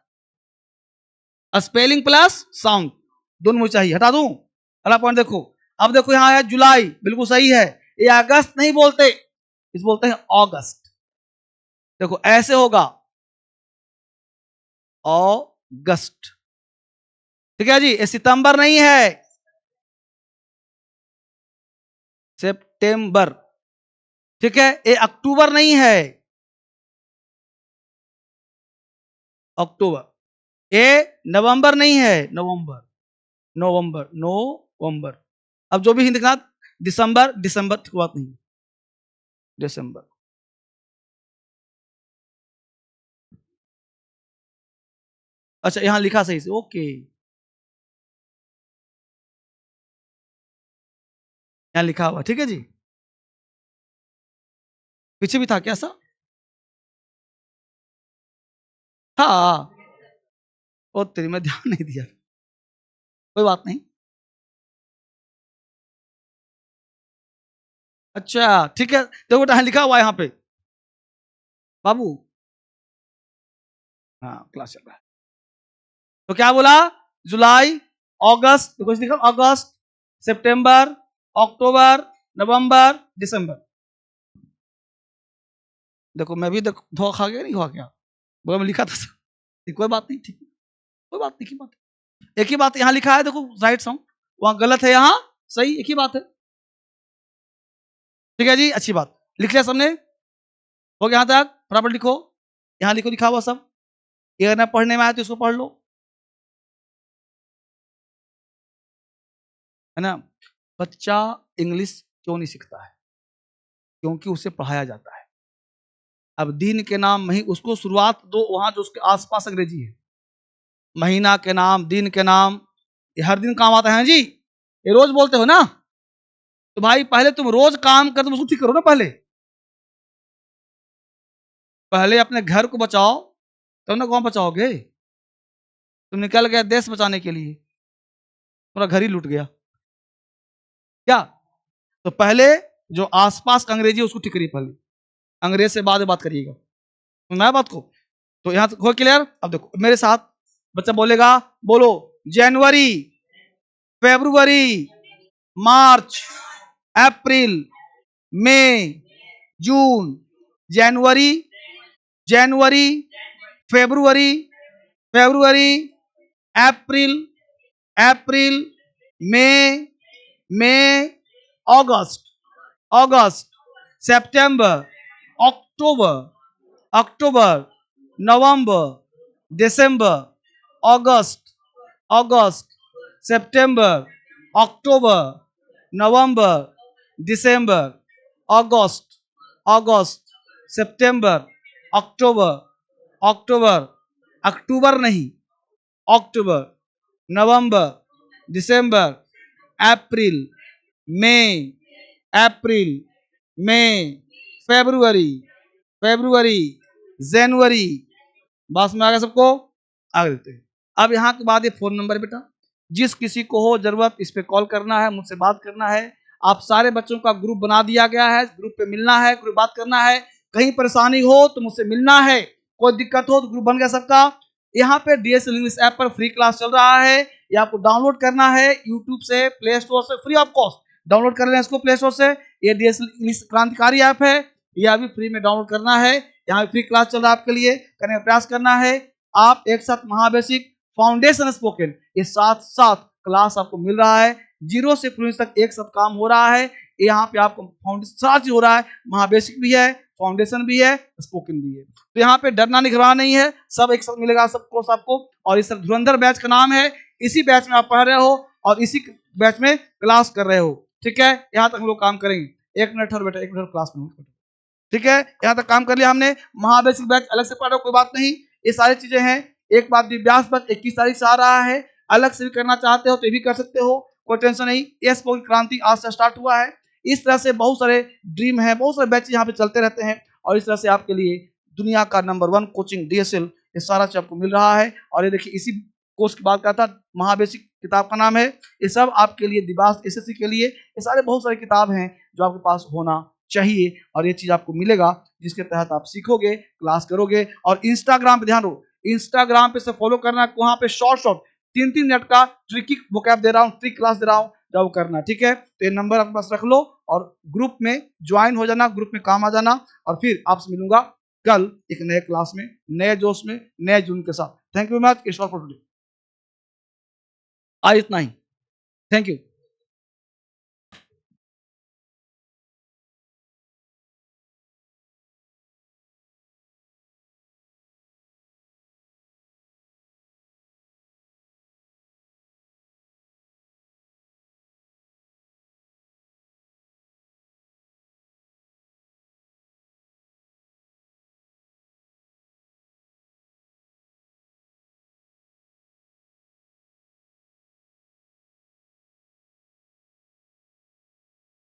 Speaker 1: स्पेलिंग प्लस साउंड दोनों मुझे चाहिए। हटा दूं? अगला पॉइंट देखो। अब देखो यहां है जुलाई, बिल्कुल सही है। ये अगस्त नहीं बोलते, इस बोलते हैं अगस्त। देखो ऐसे होगा, अगस्त, ठीक है जी। ये सितंबर नहीं है, सितंबर, ठीक है। ये अक्टूबर नहीं है, अक्टूबर। ये नवंबर नहीं है, नवंबर, नवंबर, नवंबर। अब जो भी हिंदी के साथ, दिसंबर, दिसंबर, ठीक बात नहीं, दिसंबर। अच्छा यहां लिखा सही से, ओके, यहां लिखा हुआ, ठीक है जी। पीछे भी था क्या ऐसा? हाँ, ओ तेरी, मैं ध्यान नहीं दिया, कोई बात नहीं। अच्छा ठीक है, देखो बेटा लिखा हुआ है यहाँ पे बाबू। हाँ क्लास चल रहा है। तो क्या बोला? जुलाई, अगस्त, देखो लिखा अगस्त, सितंबर, अक्टूबर, नवंबर, दिसंबर। देखो मैं भी देखो धोखा खा गया नहीं खा गया, बोला मैं लिखा था कोई बात नहीं, ठीक, कोई बात नहीं की बात। एक ही बात यहाँ लिखा है, देखो राइट सॉन्ग, वहां गलत है, यहाँ सही, एक ही बात है। ठीक है जी, अच्छी बात, लिख लिया सबने? हो गया यहाँ तक? फटाफट लिखो, यहाँ लिखो, लिखा हुआ सब। ये अगर ना पढ़ने में आए तो इसको पढ़ लो, है ना। बच्चा इंग्लिश क्यों नहीं सीखता है? क्योंकि उसे पढ़ाया जाता है। अब दिन के नाम नहीं, उसको शुरुआत दो वहां जो उसके आसपास अंग्रेजी है। महीना के नाम, दिन के नाम, ये हर दिन काम आता है जी, ये रोज बोलते हो ना, तो भाई पहले तुम रोज काम कर, तुम उसको ठीक करो ना। पहले पहले अपने घर को बचाओ, तब ना गांव बचाओगे। तुम निकल गए देश बचाने के लिए, पूरा घर ही लूट गया क्या? तो पहले जो आसपास का अंग्रेजी है उसको ठीक करिए, पहले अंग्रेज से बाद में बात करिएगा, सुना है बात को? तो यहां तक हो क्लियर? अब देखो मेरे साथ, बच्चा बोलेगा, बोलो, जनवरी, फेब्रुवरी, मार्च, अप्रैल, मई, जून। जनवरी, जनवरी, फेब्रुवरी, फेब्रुवरी, अप्रैल, अप्रैल, मई, मई, अगस्त, अगस्त, सितंबर, अक्टूबर, अक्टूबर, नवंबर, दिसंबर, अगस्त, अगस्त, सितंबर, अक्टूबर, नवंबर, दिसंबर, अगस्त, अगस्त, सितंबर, अक्टूबर, अक्टूबर, अक्टूबर नहीं, अक्टूबर, नवंबर, दिसंबर, अप्रैल, मई, अप्रैल, मई, फरवरी, फरवरी, जनवरी। बस में आ गया सबको? आगे देते हैं। अब यहाँ के बाद ये फोन नंबर बेटा, जिस किसी को हो जरूरत इस पे कॉल करना है, मुझसे बात करना है। आप सारे बच्चों का ग्रुप बना दिया गया है, ग्रुप पे मिलना है, ग्रुप बात करना है। कहीं परेशानी हो तो मुझसे मिलना है, कोई दिक्कत हो तो ग्रुप बन गया सबका। यहाँ पे डीएसएल इंग्लिश ऐप पर फ्री क्लास चल रहा है, ये आपको डाउनलोड करना है यूट्यूब से, प्ले स्टोर से, फ्री ऑफ कॉस्ट डाउनलोड कर लेना इसको प्ले स्टोर से। ये डीएसएल इंग्लिश क्रांतिकारी ऐप है, ये अभी फ्री में डाउनलोड करना है। यहाँ फ्री क्लास चल रहा है आपके लिए, करने का प्रयास करना है। आप एक साथ महाबेसिक, फाउंडेशन स्पोकन, ये साथ साथ क्लास आपको मिल रहा है। जीरो से फ्लुएंसी तक एक साथ काम हो रहा है। यहाँ पे आपको फाउंडेशन सारा चीज हो रहा है, महाबेसिक भी है, फाउंडेशन भी है, स्पोकन भी है। तो यहाँ पे डरना नहीं, घबराना नहीं है, सब एक साथ मिलेगा सब कोर्स आपको। और इस धुरंधर बैच का नाम है, इसी बैच में आप पढ़ रहे हो और इसी बैच में क्लास कर रहे हो। ठीक है, यहाँ तक हम लोग काम करेंगे। एक मिनट और बेटा, एक मिनट क्लास में, ठीक है, यहाँ तक काम कर लिया हमने। महाबेसिक बैच अलग से पढ़ो, कोई बात नहीं, ये सारी चीजें हैं। एक बात, दिव्यांश बैच 21 तारीख से आ रहा है, अलग से भी करना चाहते हो तो ये भी कर सकते हो, कोई टेंशन नहीं। ये स्पोकन क्रांति आज से स्टार्ट हुआ है। इस तरह से बहुत सारे ड्रीम है, बहुत सारे बैच यहाँ पे चलते रहते हैं, और इस तरह से आपके लिए दुनिया का नंबर 1 कोचिंग डीएसएल, ये सारा चीज आपको मिल रहा है। और ये देखिए, इसी कोर्स की बात करता, महाबेसिक किताब का नाम है, ये सब आपके लिए दिव्यांश एसएससी के लिए, ये सारे बहुत सारे किताब हैं जो आपके पास होना चाहिए, और ये चीज आपको मिलेगा जिसके तहत आप सीखोगे, क्लास करोगे। और इंस्टाग्राम पे ध्यान दो, इंस्टाग्राम पे से फॉलो करना, वहां पे शॉर्ट शॉर्ट 3-3 मिनट का ट्रिकी वोकैब दे रहा हूँ, ट्रिक क्लास दे रहा हूँ, जब करना, ठीक है। तो ये नंबर आपके पास रख लो और ग्रुप में ज्वाइन हो जाना, ग्रुप में काम आ जाना। और फिर आपसे मिलूंगा कल एक नए क्लास में, नए जोश में, नए जून के साथ। Thank you very much, Ishwar for today. आज इतना ही, थैंक यू।